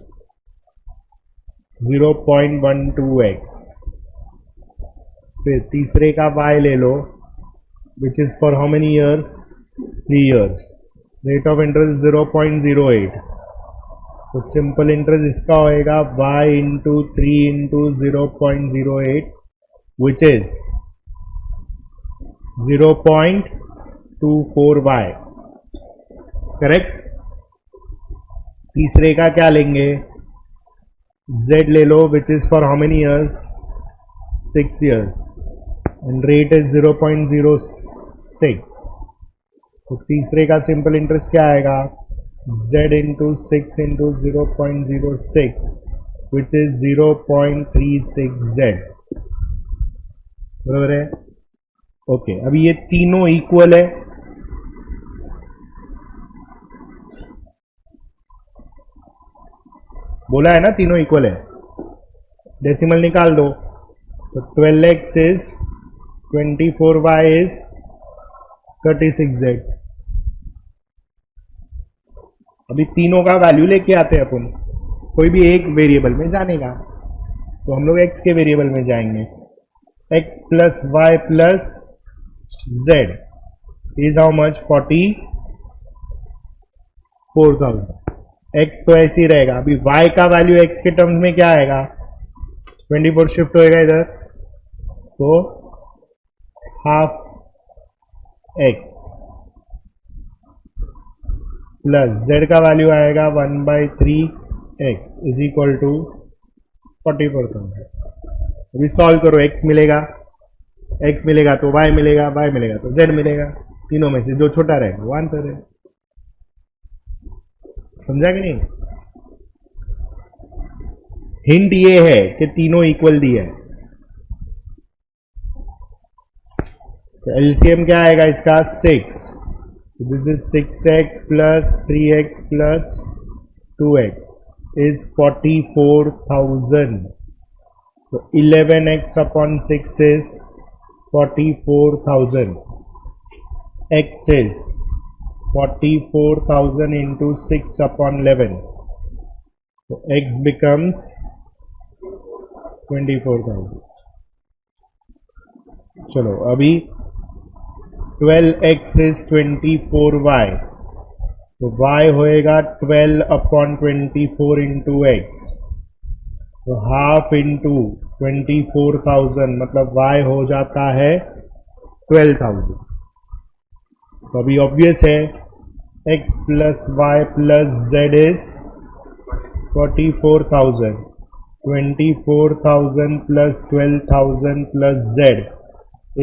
0.12x. फिर तीसरे का y ले लो which is for how many years 3 years. Rate of interest 0.08. तो सिंपल इंटरेस्ट इसका होएगा y into 3 into 0.08 which is 0.24y. Correct. तीसरे का क्या लेंगे z ले लो which is for how many years 6 years and rate is 0.06. तो तीसरे का सिंपल इंटरेस्ट क्या आएगा z into 6 into 0.06 which is 0.36z. बराबर है. ओके, अभी ये तीनों इक्वल है. बोला है ना तीनों इक्वल है. डेसिमल निकाल दो तो 12x is 24y is 36z. अभी तीनों का वैल्यू लेके आते हैं अपन. कोई भी एक वेरिएबल में जाने का तो हम लोग x के वेरिएबल में जाएंगे. x plus y plus z is how much 44,000. x तो ऐसे ही रहेगा. अभी y का वैल्यू x के टर्म्स में क्या आएगा 24 शिफ्ट होएगा इधर तो हाफ x प्लस z का वैल्यू आएगा 1/3x इज इक्वल टू 44,000. अभी सॉल्व करो. x मिलेगा तो y मिलेगा, y मिलेगा तो z मिलेगा. तीनों में से जो छोटा रहेगा वो आंसर है. समझा कि नहीं. हिंट ये है कि तीनों इक्वल दिया है. तो एलसीएम क्या आएगा इसका 6. This is 6x plus 3x plus 2x is 44,000. तो 11x upon 6 is 44,000. x is 44,000 into 6 upon 11. So x becomes 24,000. चलो अभी 12x is 24y. तो y होएगा 12 upon 24 into x. तो हाफ इंटू 24,000 मतलब y हो जाता है 12,000. तो अभी ऑब्वियस है x plus y plus z is 44,000. 24,000 plus 12,000 plus z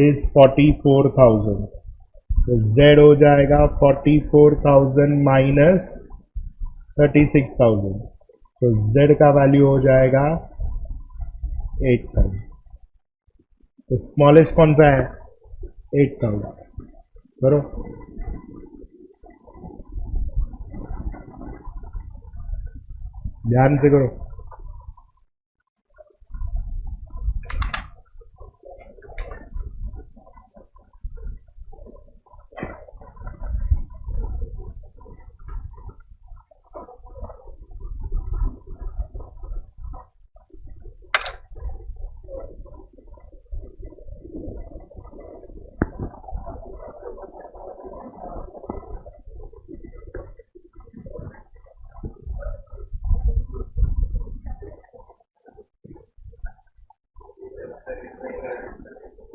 is 44,000. तो z हो जाएगा 44,000 माइनस 36,000. तो z का वैल्यू हो जाएगा 8,000. तो स्मॉलेस्ट कौन सा है 8,000. करो. ध्यान से करो.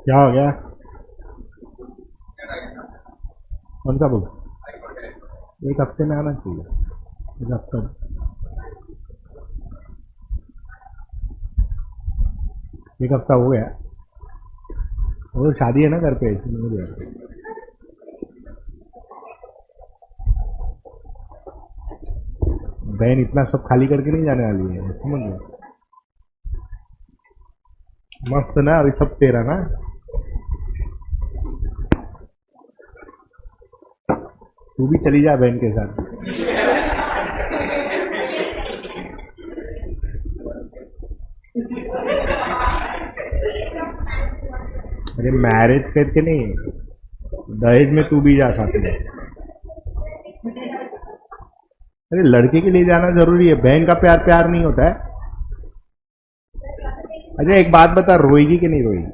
क्या हो गया. कौन सा बुक. एक हफ्ते में आना चाहिए. एक हफ्ता हो गया. वो शादी है ना घर पे इसलिए. बहन इतना सब खाली करके नहीं जाने वाली है. समझ लो. मस्त ना. अभी सब तेरा ना. तू भी चली जा बहन के साथ. अरे मैरिज करके नहीं, दहेज में तू भी जा साथ में। अरे लड़के के लिए जाना जरूरी है, बहन का प्यार प्यार नहीं होता है। अच्छा एक बात बता, रोएगी कि नहीं रोएगी?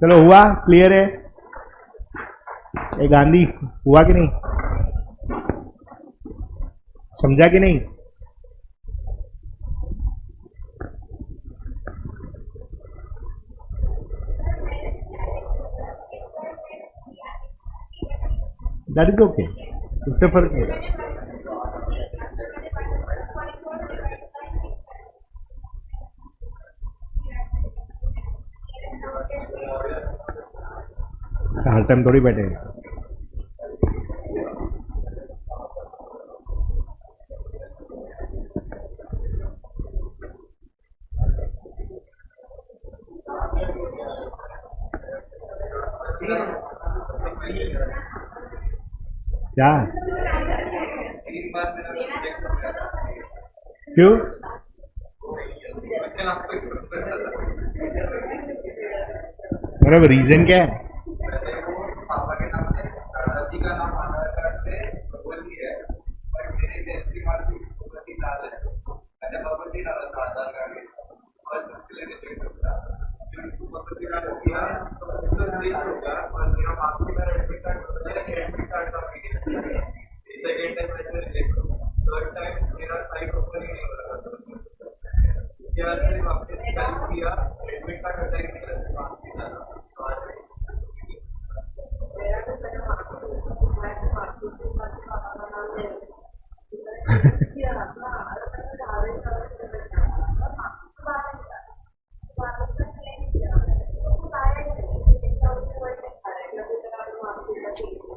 चलो हुआ, क्लियर है? ए गांधी हुआ कि नहीं, समझा कि नहीं? दैट इज ओके, उससे फर्क नहीं है। हर टाइम थोड़ी बैठेगा। क्या क्यों? मतलब रीजन क्या है?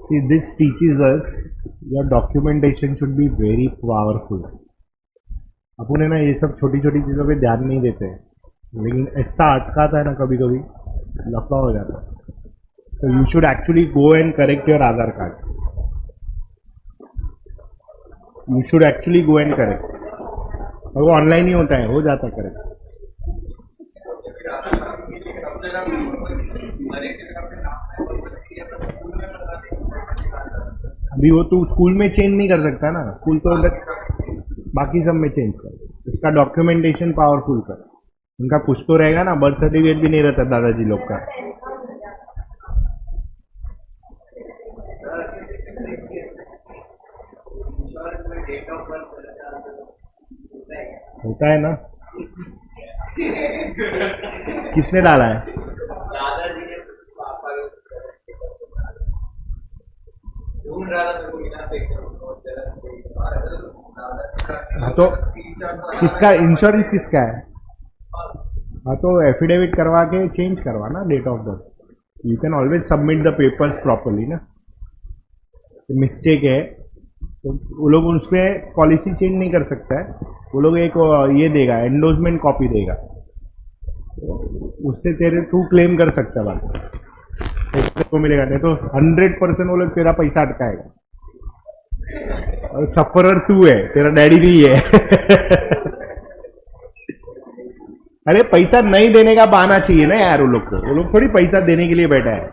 See, this teaches us your documentation should be very powerful. अपन है ना ये सब छोटी छोटी चीज़ों पे ध्यान नहीं देते, लेकिन ऐसा अटकाता है ना कभी कभी, लफड़ा हो जाता है। तो you should actually go and correct your Aadhaar card. You should actually go and correct, और वो ऑनलाइन ही होता है, हो जाता है करेक्ट। अभी वो तू स्कूल में चेंज नहीं कर सकता ना, स्कूल तो बाकी सब में चेंज कर। इसका डॉक्यूमेंटेशन पावरफुल कर, उनका कुछ तो रहेगा ना, बर्थ सर्टिफिकेट भी नहीं रहता दादाजी लोग का। होता है ना, किसने डाला है? हाँ तो किसका इंश्योरेंस किसका है? हाँ तो एफिडेविट करवा के चेंज करवा ना date of birth. You can always submit the papers properly ना। मिस्टेक है तो वो लोग उसमें पॉलिसी चेंज नहीं कर सकता है, वो लोग एक ये देगा, एंडोर्समेंट कॉपी देगा, उससे तेरे तू क्लेम कर सकता है, बात को मिलेगा। नहीं तो 100% वो लोग तेरा पैसा अटकाएगा, और सफरर तू है, तेरा डैडी नहीं है। अरे पैसा नहीं देने का बहाना चाहिए ना यार वो लोग को, वो लोग थोड़ी पैसा देने के लिए बैठा है।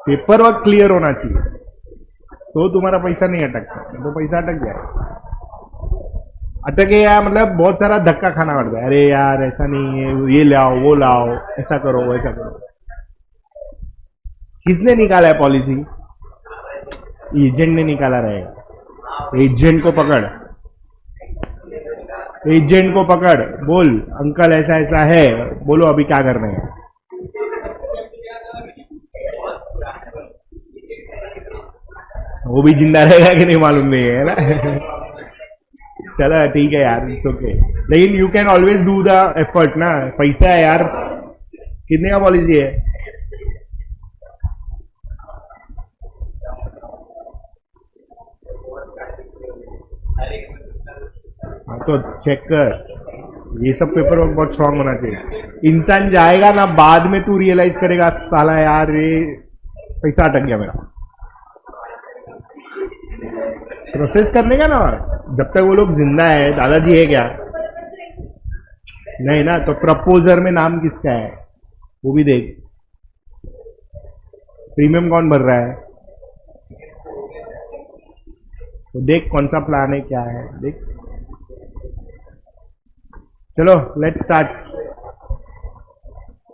पेपर वर्क क्लियर होना चाहिए तो तुम्हारा पैसा नहीं अटकता, तो पैसा अटक जाए। अटके यार मतलब बहुत सारा धक्का खाना पड़ता है। अरे यार ऐसा नहीं है, ये लाओ वो लाओ, ऐसा करो वैसा करो। किसने निकाला है पॉलिसी? एजेंट ने निकाला रहेगा। एजेंट को पकड़, एजेंट को पकड़, बोल अंकल ऐसा ऐसा है, बोलो अभी क्या करना है। वो भी जिंदा रहेगा कि नहीं मालूम नहीं है ना। चलो ठीक है यार, ओके, लेकिन you can always do the effort ना। पैसा है यार, कितने का पॉलिसी है? हाँ तो चेक कर, ये सब पेपर वर्क बहुत स्ट्रांग होना चाहिए। इंसान जाएगा ना, बाद में तू रियलाइज करेगा साला यार ये पैसा अटक गया मेरा। प्रोसेस करने का ना, जब तक वो लोग जिंदा है। दादाजी है क्या? नहीं ना, तो प्रपोजर में नाम किसका है वो भी देख। प्रीमियम कौन भर रहा है तो देख कौन सा प्लान है, क्या है देख। चलो लेट्स स्टार्ट,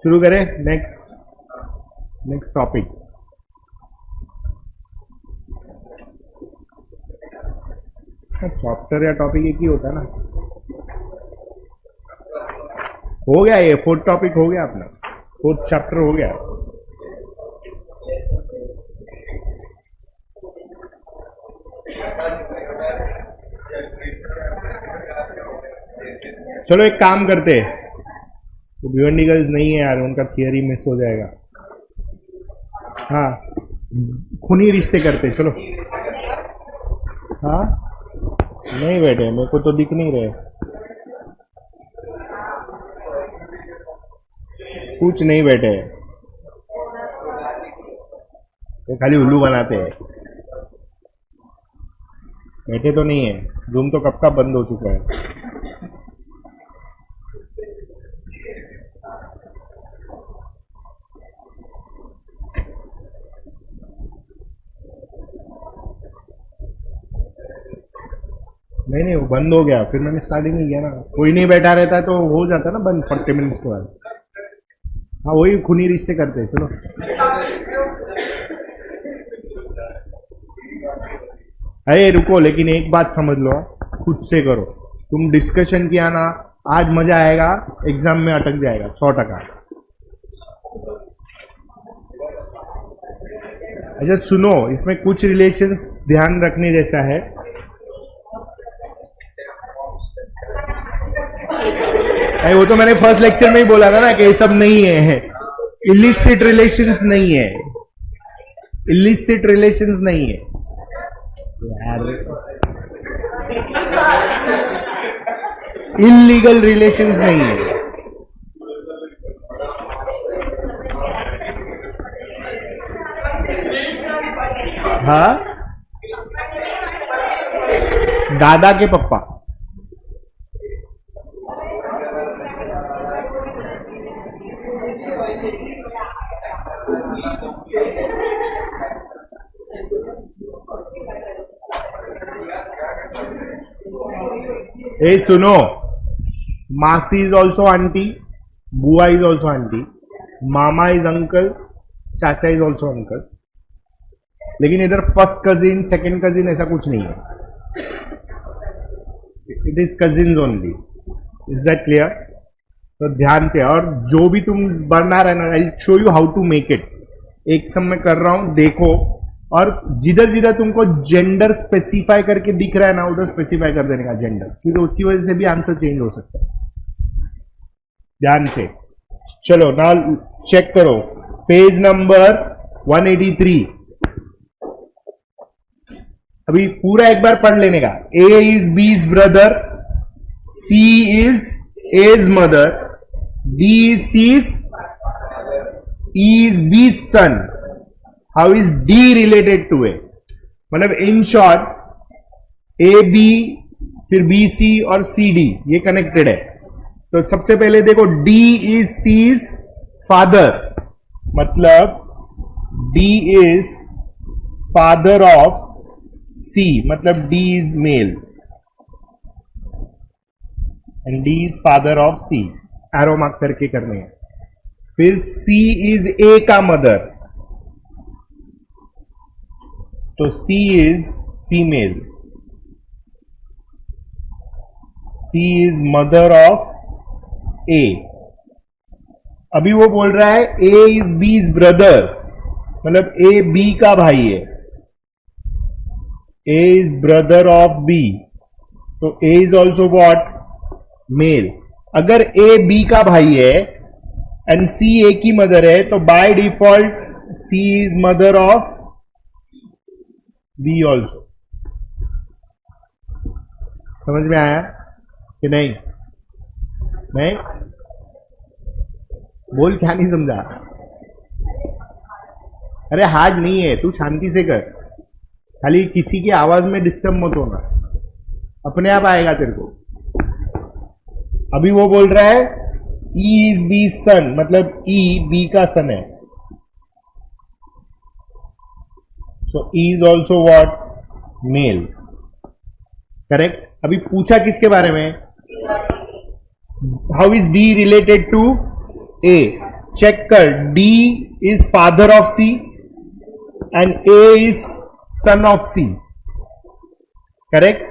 शुरू करें। Next topic. चैप्टर या टॉपिक एक ही होता है ना। हो गया ये 4th टॉपिक हो गया अपना, 4th चैप्टर हो गया। चलो एक काम करते हैं, तो भिवंडी गर्ल्स नहीं है यार, उनका थियरी मिस हो जाएगा। हाँ खूनी रिश्ते करते, चलो। हाँ नहीं बैठे, मेरे को तो दिख नहीं रहे, कुछ नहीं बैठे, ये खाली उल्लू बनाते हैं। बैठे तो नहीं है, रूम तो कब का बंद हो चुका है। नहीं वो बंद हो गया, फिर मैंने स्टार्टिंग में किया ना। कोई नहीं बैठा रहता तो हो जाता ना बंद 40 मिनट्स के बाद। हाँ वही खूनी रिश्ते करते। चलो अरे रुको, लेकिन एक बात समझ लो, खुद से करो। तुम डिस्कशन किया ना, आज मजा आएगा, एग्जाम में अटक जाएगा 100%। अच्छा सुनो, इसमें कुछ रिलेशंस ध्यान रखने जैसा है। अरे वो तो मैंने फर्स्ट लेक्चर में ही बोला था ना कि ये सब नहीं है, इलिसिट रिलेशंस नहीं है, इलिसिट रिलेशंस नहीं है यार, इलीगल रिलेशंस नहीं है। हाँ दादा के पप्पा, ए सुनो, मासी इज ऑल्सो आंटी, बुआ is also aunty, mama is uncle, चाचा इज ऑल्सो अंकल। लेकिन इधर फर्स्ट कजिन सेकंड कजिन ऐसा कुछ नहीं है, it is cousin only. Is that clear? तो ध्यान से, और जो भी तुम बना रहे ना, I show you how to make it. एक सब मैं कर रहा हूं, देखो, और जिधर जिधर तुमको जेंडर स्पेसिफाई करके दिख रहा है ना, उधर स्पेसिफाई कर देने का जेंडर, क्योंकि उसकी वजह से भी आंसर चेंज हो सकता है। ध्यान से चलो ना, चेक करो पेज नंबर 183। अभी पूरा एक बार पढ़ लेने का। A is B's brother, C is A's mother, D is C's, E is B's son. How is D related to A? मतलब इन शॉर्ट ए बी फिर बी सी और सी डी ये कनेक्टेड है। तो सबसे पहले देखो, डी इज सीज फादर, मतलब D is father of C, मतलब D is male and D is father of C. Arrow mark करके करने हैं। फिर सी इज ए का मदर, तो C is female, C is mother of A. अभी वो बोल रहा है ए इज बीज ब्रदर, मतलब ए बी का भाई है, ए इज ब्रदर ऑफ बी, तो ए इज ऑल्सो व्हाट? मेल। अगर ए बी का भाई है एंड सी ए की मदर है, तो by default C is mother of B also. समझ में आया कि नहीं? नहीं बोल, क्या नहीं समझा? अरे हार्ड नहीं है, तू शांति से कर, खाली किसी की आवाज में डिस्टर्ब मत होना, अपने आप आएगा तेरे को। अभी वो बोल रहा है E is B सन, मतलब E B का सन है, so E is also what? Male, correct. अभी पूछा किसके बारे में? How is D related to A? Check कर, D is father of C and A is son of C, correct?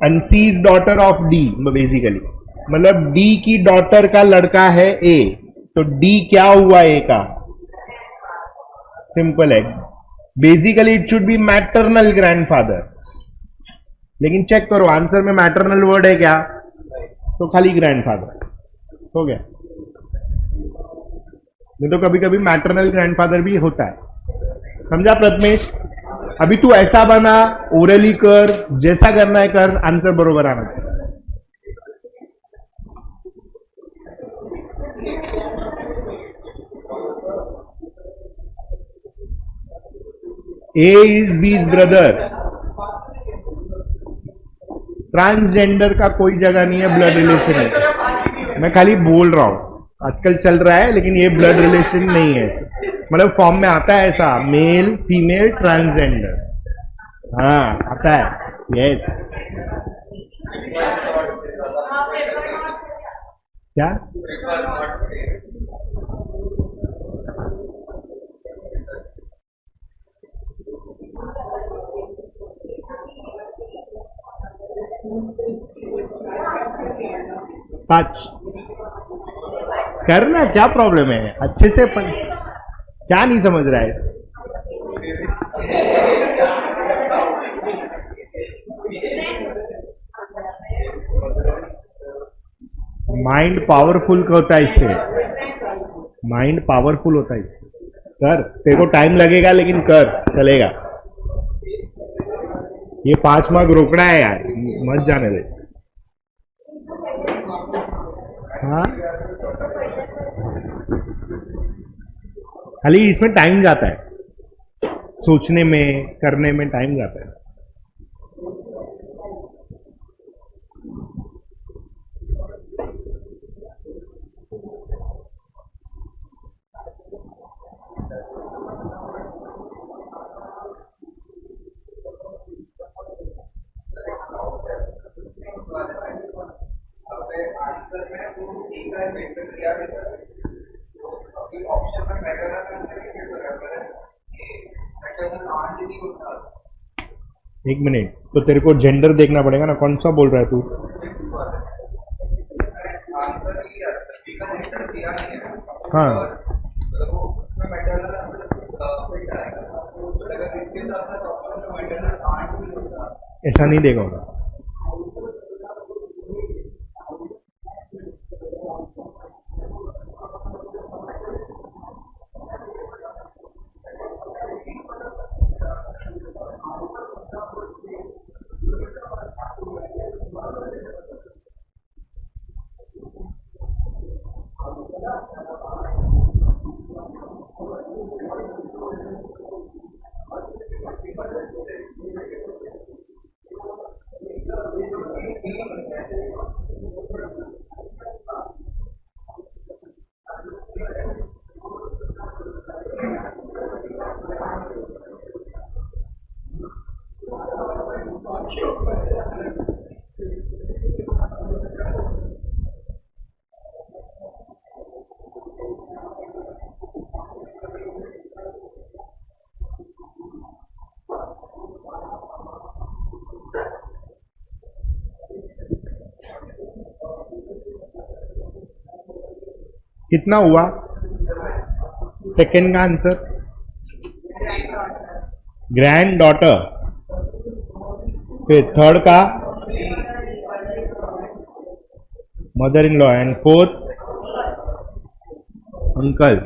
And C is daughter of D, basically मतलब D की डॉटर का लड़का है A, तो D क्या हुआ A का? सिंपल है, basically it should be maternal grandfather, लेकिन चेक करो आंसर में मैटरनल वर्ड है क्या? तो खाली ग्रैंडफादर हो गया। नहीं तो कभी कभी मैटरनल ग्रैंडफादर भी होता है, समझा प्रथमेश? अभी तू ऐसा बना, ओरली कर, जैसा करना है कर, आंसर बरोबर आना चाहिए। A is B's brother, transgender का कोई जगह नहीं है ब्लड रिलेशन में, मैं खाली बोल रहा हूं, आजकल चल रहा है, लेकिन ये ब्लड रिलेशन नहीं है, मतलब फॉर्म में आता है ऐसा, मेल फीमेल ट्रांसजेंडर, हाँ आता है, यस। क्या? टच करना, क्या प्रॉब्लम है? अच्छे से क्या नहीं समझ रहा है? माइंड पावरफुल होता है इससे, माइंड पावरफुल होता है इससे। कर, तेरे को टाइम लगेगा लेकिन कर, चलेगा। ये 5 मार्क रोकना है यार, मत जाने दे। हाँ खाली इसमें टाइम जाता है, सोचने में करने में टाइम जाता है। एक मिनट, तो तेरे को जेंडर देखना पड़ेगा ना, कौन सा बोल रहा है तू? हाँ ऐसा नहीं देगा होगा। कितना हुआ सेकेंड का आंसर? ग्रैंड डॉटर, फिर थर्ड का mother in law and fourth uncle.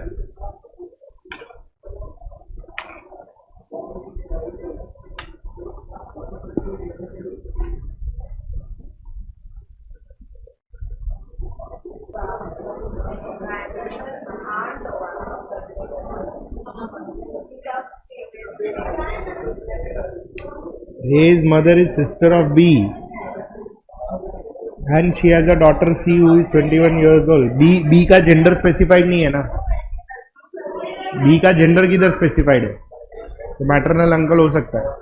A's mother is sister of B and she has a daughter C who is 21 years old. B का जेंडर स्पेसिफाइड नहीं है ना, B का जेंडर किधर स्पेसिफाइड है, तो मैटरनल अंकल हो सकता है.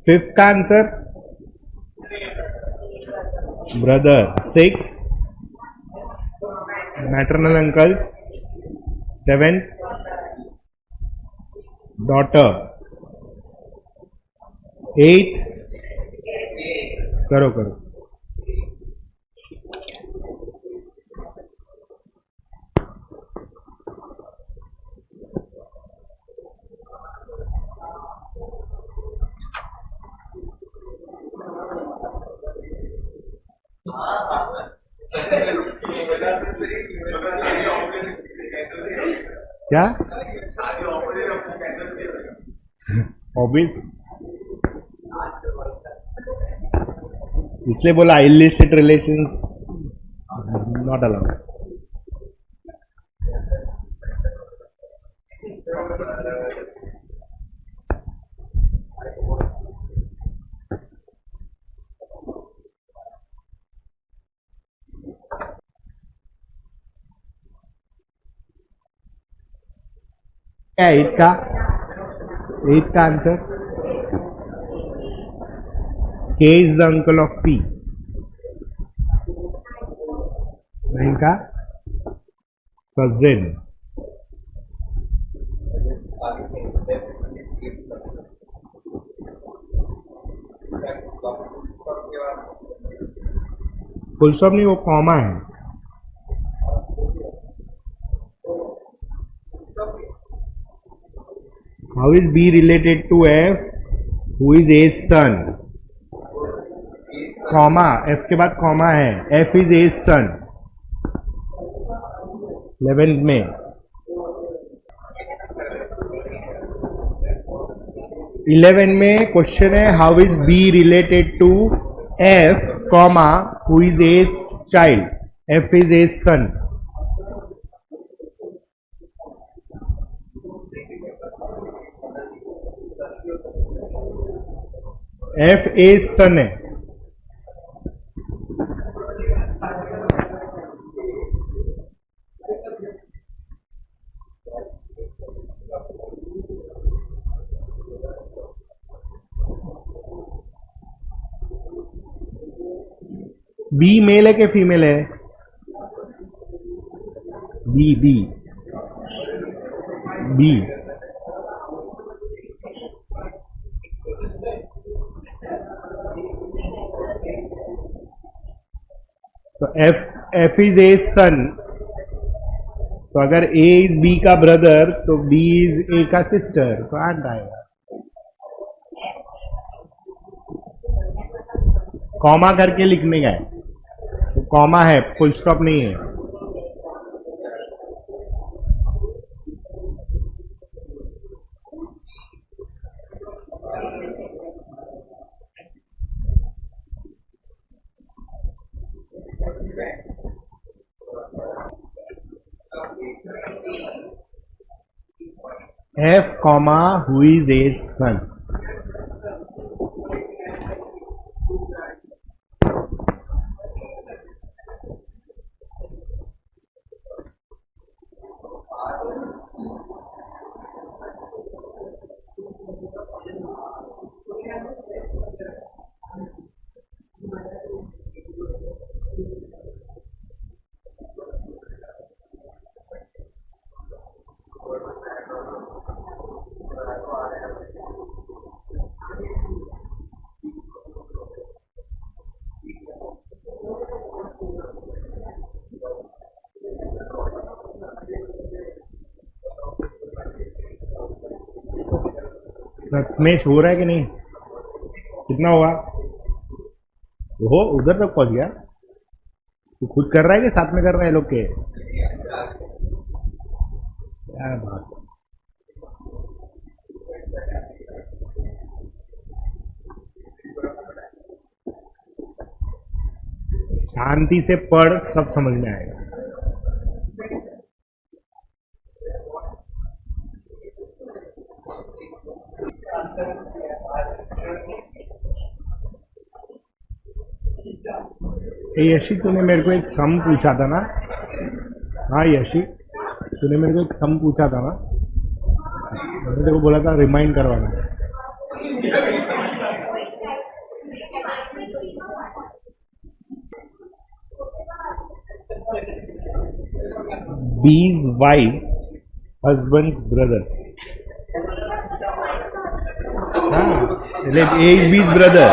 फिफ्थ का answer brother. Six maternal uncle. Seventh daughter. Eight करो करो. क्या हॉबीज, इसलिए बोला इलिसिट रिलेशंस नॉट अलाउड. क्या एट का answer. K is the uncle of P. 9 का cousin. फुल स्टॉप नहीं, वो कॉमा है. How is B related to F, who is A's son? Comma, F के बाद कॉमा है. F is A's son. 11th में. 11 में क्वेश्चन है how is B related to F, comma who is A's child. F is A's son. F A's son है. बी मेल है कि फीमेल है? B B B. तो F is A's son. तो अगर ए इज बी का ब्रदर तो बी इज ए का सिस्टर, तो एंड आएगा। कॉमा करके लिखने का है, तो कॉमा है, फुल स्टॉप नहीं है। F comma who is A's son। Ratnesh हो रहा है कि नहीं? कितना हुआ? हो उधर तक पहुंच गया। तू खुद कर रहा है कि साथ में कर रहा है लोग के? क्या बात। शांति से पढ़, सब समझ में आएगा। यशी, तूने मेरे को एक सम पूछा था ना? हाँ यशी, तूने मेरे को एक सम पूछा था ना? मैंने तेरे को बोला था रिमाइंड करवाना। B's wife's husband's brother। हाँ, A is B's brother।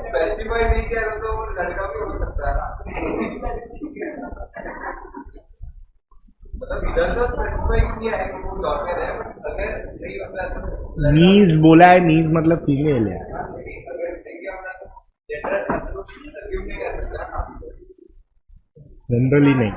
Specify नहीं किया तो लड़का भी हो सकता है। मतलब इधर तो स्पेसिफाई किया है कि वो डॉक्टर है, अगर नहीं होता तो नीज बोला है, नीज मतलब फीमेल है। जनरली नहीं।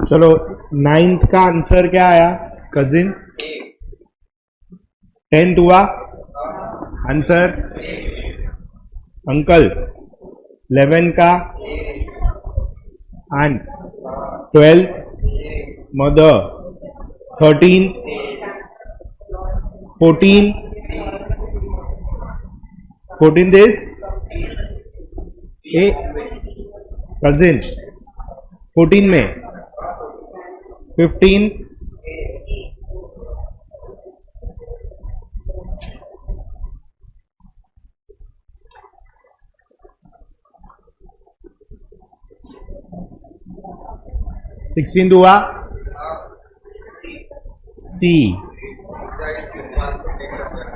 चलो, 9th का आंसर क्या आया कजिन? 10th हुआ आंसर अंकल, 11 का aunt, 12 mother, 13 14 14th is a cousin, 14 में 15 16 16 हुआ C,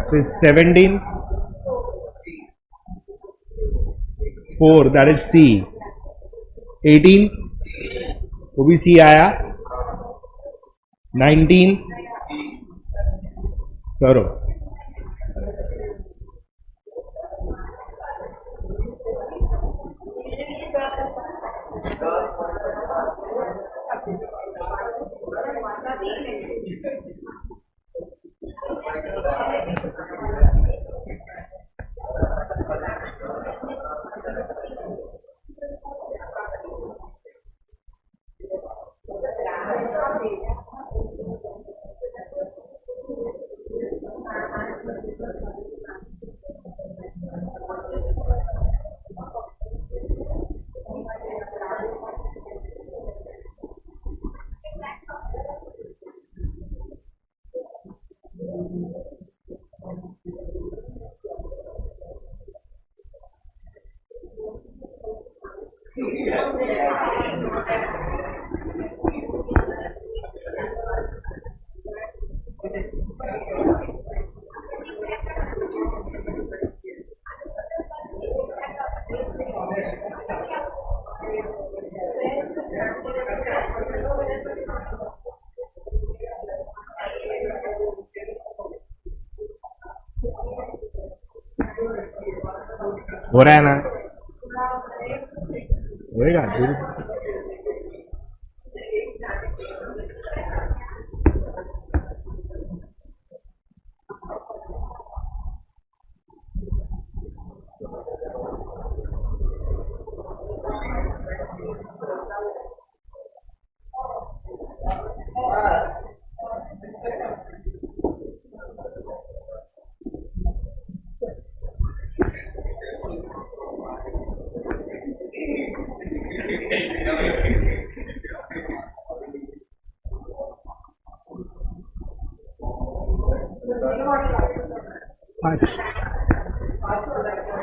फिर 17 4, दैट इज C, 18 वो भी C आया, 19 करो, हो रहा है ना, होएगा पांच,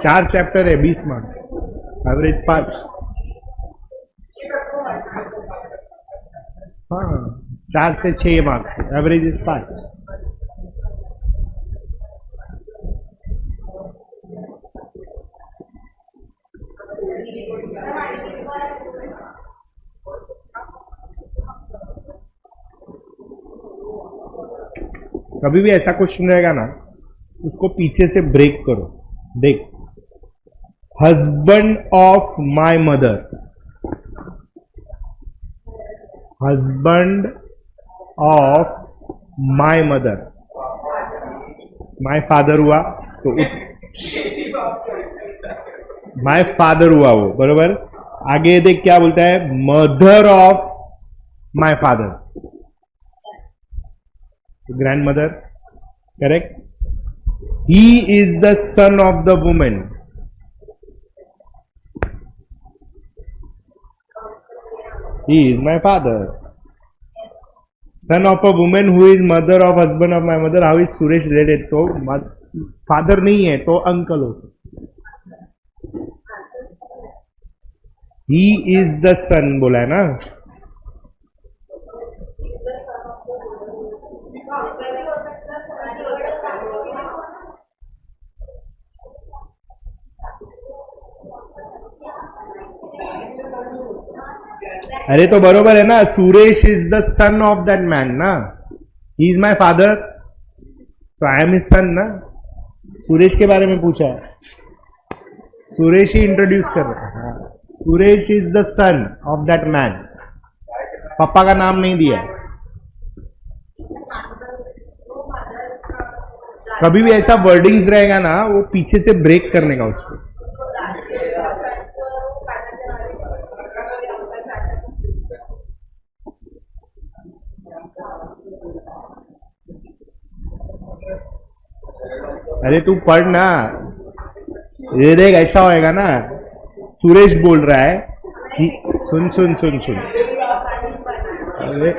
4 चैप्टर है 20 मार्क्स, एवरेज 5। हाँ 4 से 6 मार्क्स, एवरेज इज 5। कभी भी ऐसा क्वेश्चन रहेगा ना, उसको पीछे से ब्रेक करो। देख, husband of my mother, husband of my mother, my father हुआ तो माय फादर हुआ वो, बरोबर। आगे देख क्या बोलता है, mother of my father, grand mother, correct. He is the son of the women, he is my father. Son of a women who is mother of husband of my mother, how is Suresh related? तो फादर नहीं है तो अंकल हो, ही इज द सन बोला है ना। अरे तो बरोबर है ना, Suresh is the son of that man ना, ही इज माय फादर, तो आई एम हिज सन ना। सुरेश के बारे में पूछा है, सुरेश ही इंट्रोड्यूस कर रहा है। Suresh is the son of that man, पापा का नाम नहीं दिया। कभी भी ऐसा वर्डिंग्स रहेगा ना, वो पीछे से ब्रेक करने का उसको। अरे तू पढ़ ना, ये देख ऐसा होएगा ना, सुरेश बोल रहा है, सुन सुन सुन सुन, अरे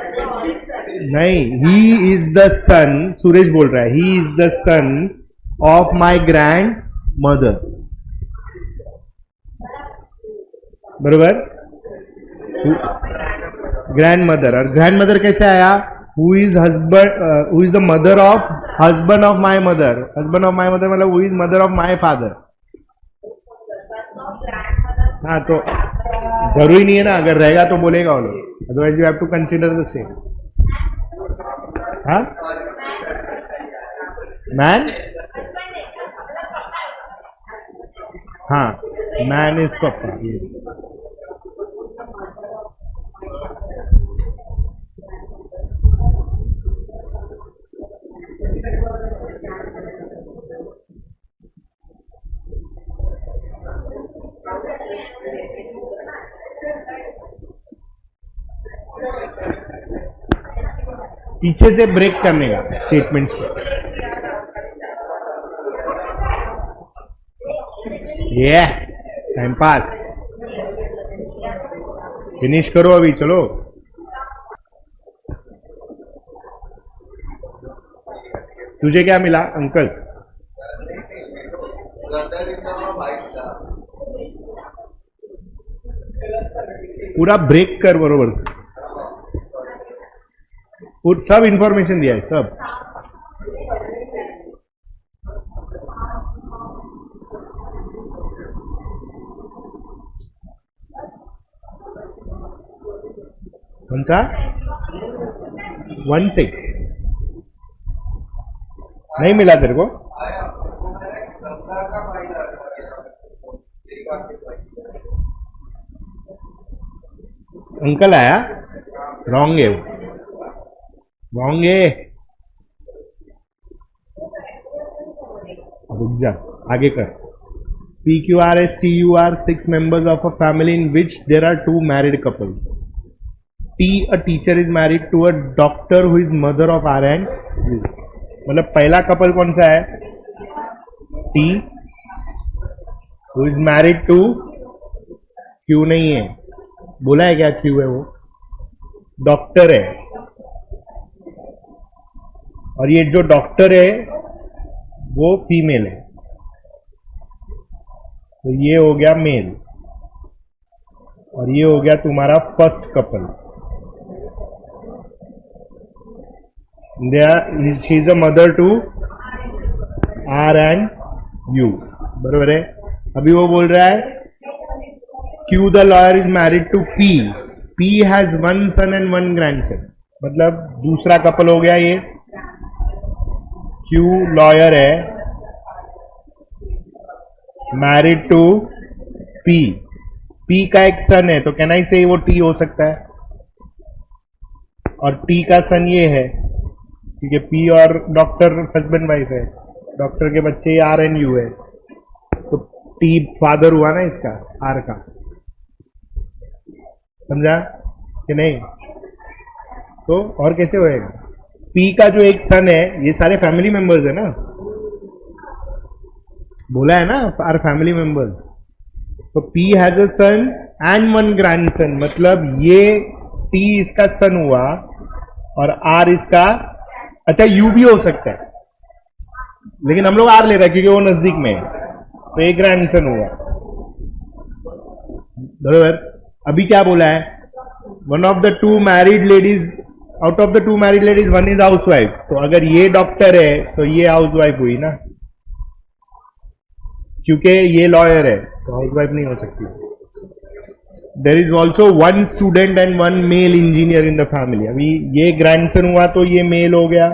नहीं, he is the son, Suresh बोल रहा है, he is the son of my grandmother, बरोबर। ग्रैंडमदर, और ग्रैंडमदर कैसे आया? Who is the mother of husband of my mother, husband of my mother मतलब who is mother of my father. हाँ, तो जरूरी नहीं है ना, अगर रहेगा तो बोलेगा वो लोग, otherwise you have to consider the same. हाँ, मैन, हाँ, मैन इज पप्पा, यस। पीछे से ब्रेक करने का स्टेटमेंट्स को, ये टाइम पास फिनिश करो अभी, चलो। तुझे क्या मिला अंकल? पूरा ब्रेक कर बरोबर से, सब इंफॉर्मेशन दिया है सब। कौन सा? 16 नहीं मिला तेरे को? अंकल आया, रॉन्ग है वो, रॉन्ग है। रुक जा, आगे कर। PQRSTUR 6 members of a family in which there are 2 married couples. T, a teacher is married to a doctor who is mother of R and U. मतलब पहला कपल कौन सा है? T, who is married to Q नहीं है, बोला है क्या Q है? वो डॉक्टर है, और ये जो डॉक्टर है वो फीमेल है, तो ये हो गया मेल, और ये हो गया तुम्हारा first couple. She is a mother to R and U, बरोबर है। अभी वो बोल रहा है Q the lawyer is married to P, P has 1 son and 1 grandson, मतलब दूसरा कपल हो गया ये। Q लॉयर है, मैरिड टू P, P का एक सन है, तो कैन आई से वो T हो सकता है, और T का सन ये है, ठीक है। P और डॉक्टर हस्बैंड वाइफ है, डॉक्टर के बच्चे R and U है, तो T फादर हुआ ना इसका, R का, समझा कि नहीं? तो और कैसे होएगा? P का जो एक सन है, ये सारे फैमिली मेंबर्स है ना, बोला है ना, आर फैमिली मेंबर्स। तो P has a son and 1 grandson, मतलब ये T इसका सन हुआ और R इसका, अच्छा U भी हो सकता है, लेकिन हम लोग R ले रहे हैं क्योंकि वो नजदीक में है, तो एक ग्रैंडसन हुआ, बराबर। अभी क्या बोला है? One of the 2 married ladies, out of the 2 married ladies 1 is house wife, तो अगर ये डॉक्टर है तो ये हाउस वाइफ हुई ना, क्योंकि ये लॉयर है, तो हाउस वाइफ नहीं हो सकती। There is also 1 student and 1 male engineer in the family. अभी ये ग्रैंडसन हुआ तो ये मेल हो गया,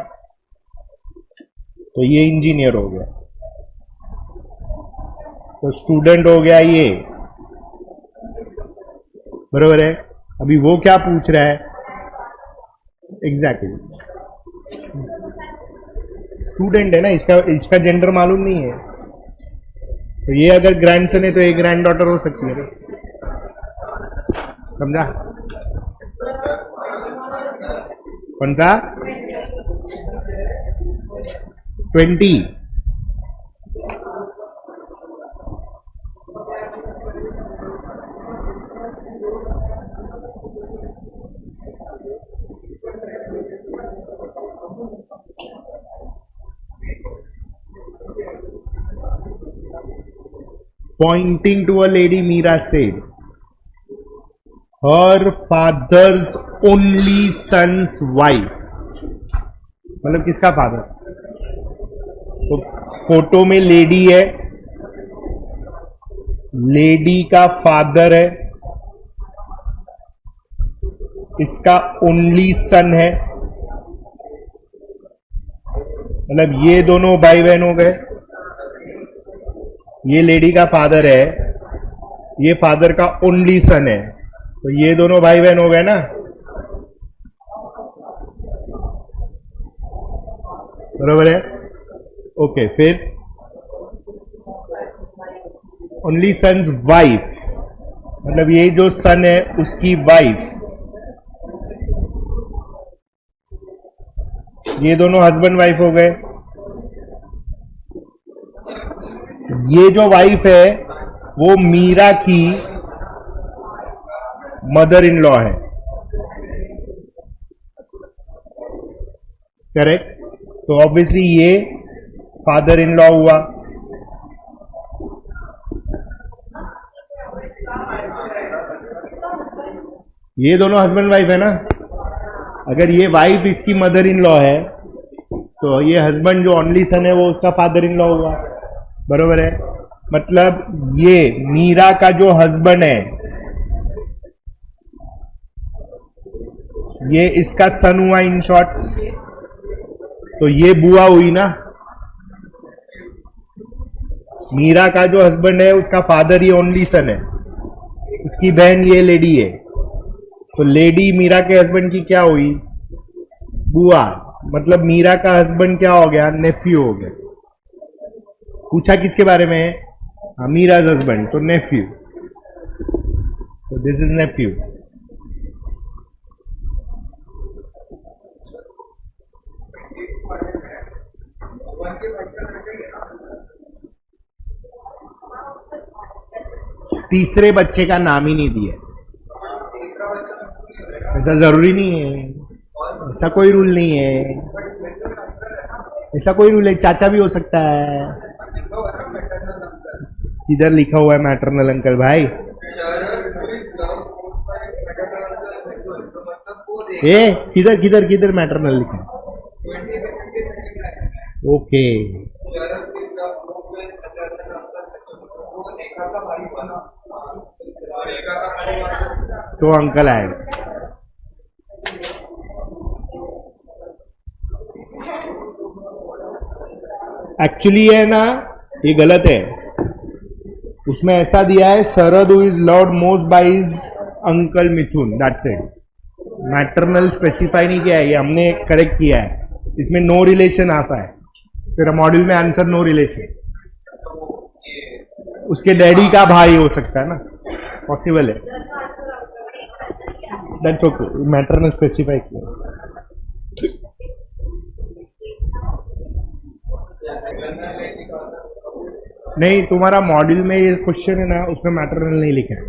तो ये इंजीनियर हो गया, तो स्टूडेंट हो गया ये, बरोबर है। अभी वो क्या पूछ रहा है? एग्जैक्टली स्टूडेंट है ना, इसका जेंडर मालूम नहीं है, तो ये अगर ग्रैंडसन है तो ये ग्रैंड डॉटर हो सकती है, समझा? कौन सा? 20। Pointing to a lady, Meera said, her father's only son's wife, मतलब किसका फादर। तो फोटो में लेडी है, लेडी का फादर है, इसका ओनली सन है, मतलब ये दोनों भाई बहन हो गए। ये लेडी का फादर है, ये फादर का ओनली सन है, तो ये दोनों भाई बहन हो गए ना। बरोबर है। ओके, फिर ओनली सन्स वाइफ, मतलब ये जो सन है उसकी वाइफ, ये दोनों हस्बैंड वाइफ हो गए। ये जो वाइफ है वो मीरा की मदर इन लॉ है, करेक्ट। तो ऑब्वियसली ये फादर इन लॉ हुआ। ये दोनों हस्बैंड वाइफ है ना। अगर ये वाइफ इसकी मदर इन लॉ है तो ये हस्बैंड जो ओनली सन है वो उसका फादर इन लॉ हुआ, बरोबर है। मतलब ये मीरा का जो हस्बैंड है ये इसका सन हुआ इन शॉर्ट, तो ये बुआ हुई ना। मीरा का जो हस्बैंड है उसका फादर ये ओनली सन है, उसकी बहन ये लेडी है, तो लेडी मीरा के हस्बैंड की क्या हुई, बुआ। मतलब मीरा का हस्बैंड क्या हो गया, नेफ्यू हो गया। पूछा किसके बारे में, मीरा हस्बैंड, तो नेफ्यू, तो दिस इज नेफ्यू। तीसरे बच्चे का नाम ही नहीं दिया, ऐसा जरूरी नहीं है, ऐसा कोई रूल नहीं है, ऐसा कोई रूल है, चाचा भी हो सकता है। किधर लिखा हुआ है मैटरनल अंकल भाई, ए किधर किधर किधर मैटरनल लिखा है, ओके। तो अंकल आएगा। एक्चुअली है ना, ये गलत है। उसमें ऐसा दिया है Sharad who is loved most by his uncle Mithun, that's it. Maternal specify नहीं किया है, ये हमने करेक्ट किया है। इसमें नो रिलेशन आता है, फिर मॉड्यूल में आंसर नो रिलेशन। उसके डैडी का भाई हो सकता है ना, पॉसिबल है, दैट्स ओके। मैटरनल स्पेसिफाई किया। नहीं, तुम्हारा मॉड्यूल में ये क्वेश्चन है ना, उसमें मैटरनल नहीं लिखा है,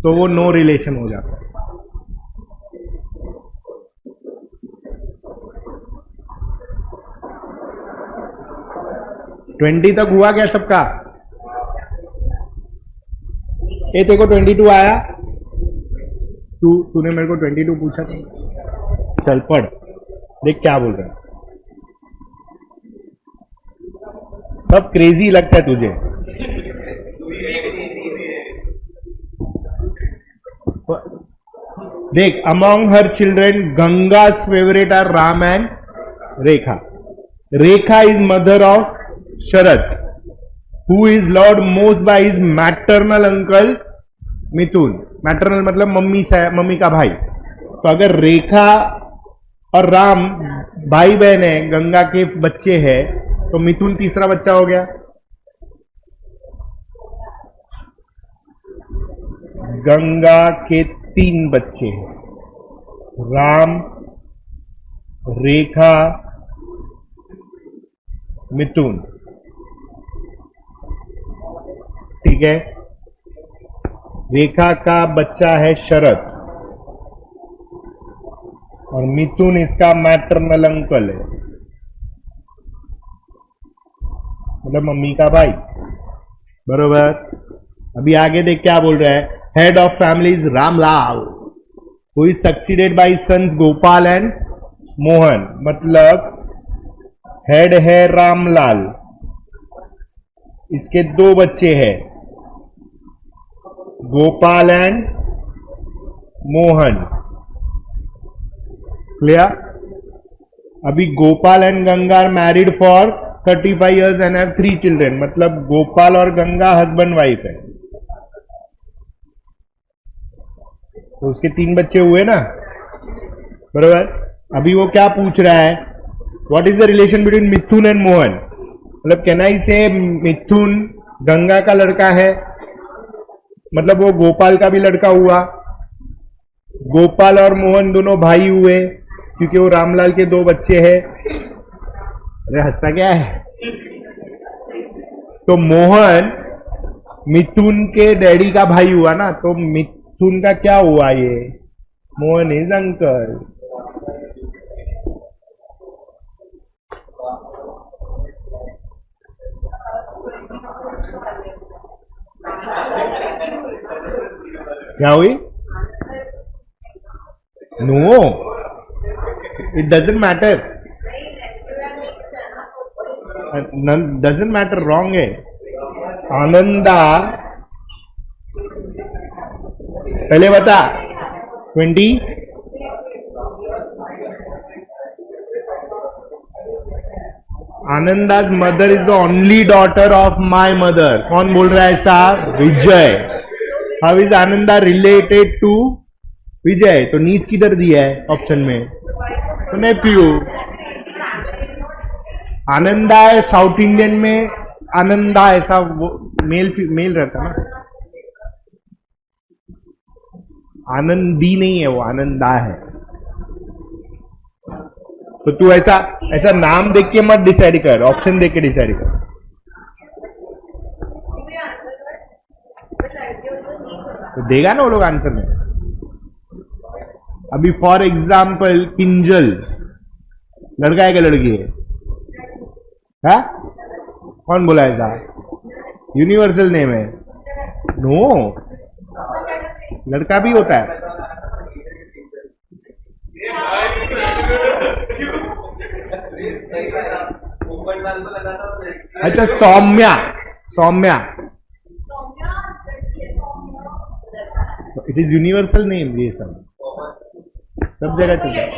तो वो नो रिलेशन हो जाता है। ट्वेंटी तक हुआ क्या सबका? ये तेरे को 22 आया? तूने मेरे को 22 पूछा था। चल पढ़, देख क्या बोल रहा है। सब क्रेजी लगता है तुझे। देख, among her children Ganga's favourite are Ram and Rekha. Rekha is mother of Sharad, who is loved most by his maternal uncle Mithun. Maternal मतलब मम्मी का भाई. तो अगर रेखा और राम भाई बहन है, गंगा के बच्चे हैं, तो मिथुन तीसरा बच्चा हो गया. गंगा के 3 बच्चे हैं, राम, रेखा, मिथुन. ठीक है. रेखा का बच्चा है शरद और मिथुन इसका मैटरनल अंकल है, मतलब मम्मी का भाई. बरोबर. अभी आगे देख क्या बोल रहा है. Head of family is Ramlal. Who is succeeded by sons Gopal and Mohan, मतलब हेड है रामलाल, इसके दो बच्चे हैं गोपाल एंड मोहन। क्लियर? अभी Gopal and Ganga are married for 35 years and have 3 children, मतलब गोपाल और गंगा हस्बैंड वाइफ है, तो उसके 3 बच्चे हुए ना, बरोबर। अभी वो क्या पूछ रहा है, what is the relation between Mithun and Mohan, मतलब कैन आई से मिथुन गंगा का लड़का है, मतलब वो गोपाल का भी लड़का हुआ, गोपाल और मोहन दोनों भाई हुए क्योंकि वो रामलाल के 2 बच्चे हैं। अरे हंसता क्या है? तो मोहन मिथुन के डैडी का भाई हुआ ना, तो मिथुन का क्या हुआ, ये मोहन इज अंकल। क्या हुई? No, it doesn't matter, doesn't matter, wrong है। आनंदा, पहले बता 20, Ananda's mother is the only daughter of my mother. कौन बोल रहा है ऐसा? Vijay. How is Ananda related to Vijay? तो नीस किधर दिया है ऑप्शन में? तो नेफ्यू। आनंदा है साउथ इंडियन में, आनंदा ऐसा वो मेल रहता ना, आनंदी नहीं है, वो आनंदा है। तो तू ऐसा ऐसा नाम देख के मत डिसाइड कर, ऑप्शन देख के डिसाइड कर। तो देगा ना वो लोग आंसर में। अभी फॉर एग्जाम्पल किंजल लड़का है क्या लड़की है? हा? कौन बोला ऐसा? यूनिवर्सल नेम है। नो, लड़का भी होता है। अच्छा Soumya, Soumya, it is universal name, ये सब जगह चलता है।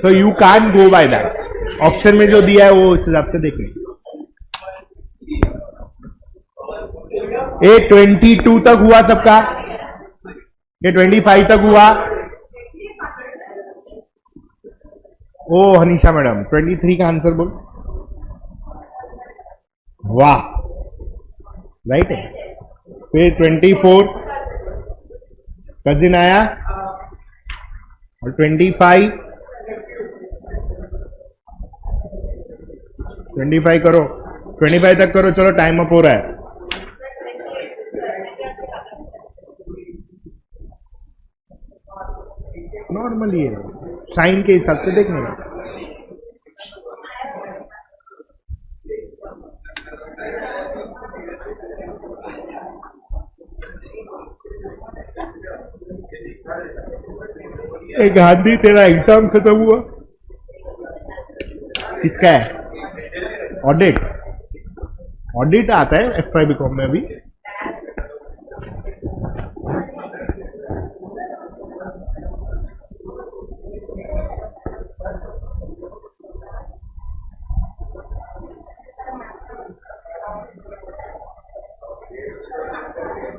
तो you can go by that, option में जो दिया है वो इस हिसाब से देख लें। ये 22 तक हुआ सबका, ये 25 तक हुआ। ओ हनीशा मैडम 23 का आंसर बोल। वाह, राइट है। फिर 24 कजिन आया और 25 करो, 25 तक करो। चलो टाइम अप हो रहा है। नॉर्मली है, साइन के हिसाब से देखने का। गांधी तेरा एग्जाम खत्म हुआ? किसका है? ऑडिट, ऑडिट आता है F5 बीकॉम में अभी।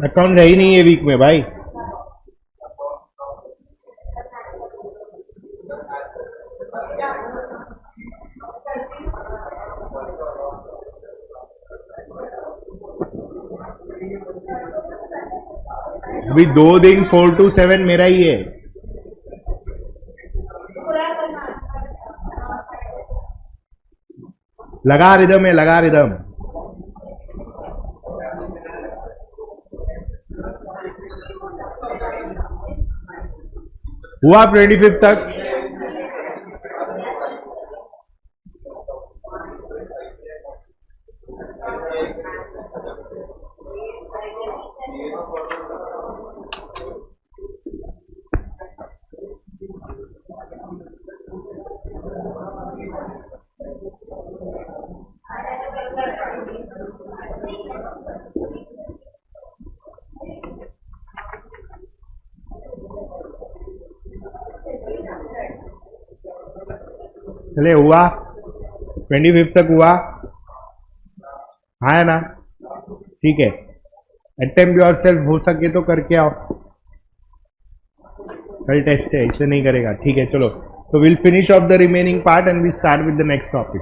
अकाउंट है ही नहीं है वीक में भाई। अभी 2 दिन 4 to 7 मेरा ही है। लगा रिदम है, लगा रिदम। हुआ 25 तक। चले हुआ 25 तक हुआ, हाँ है ना, ठीक है। अटेम्प्ट योरसेल्फ हो सके तो करके आओ, कल टेस्ट है इसलिए नहीं करेगा, ठीक है चलो। तो will finish off the remaining part and we start with the next topic.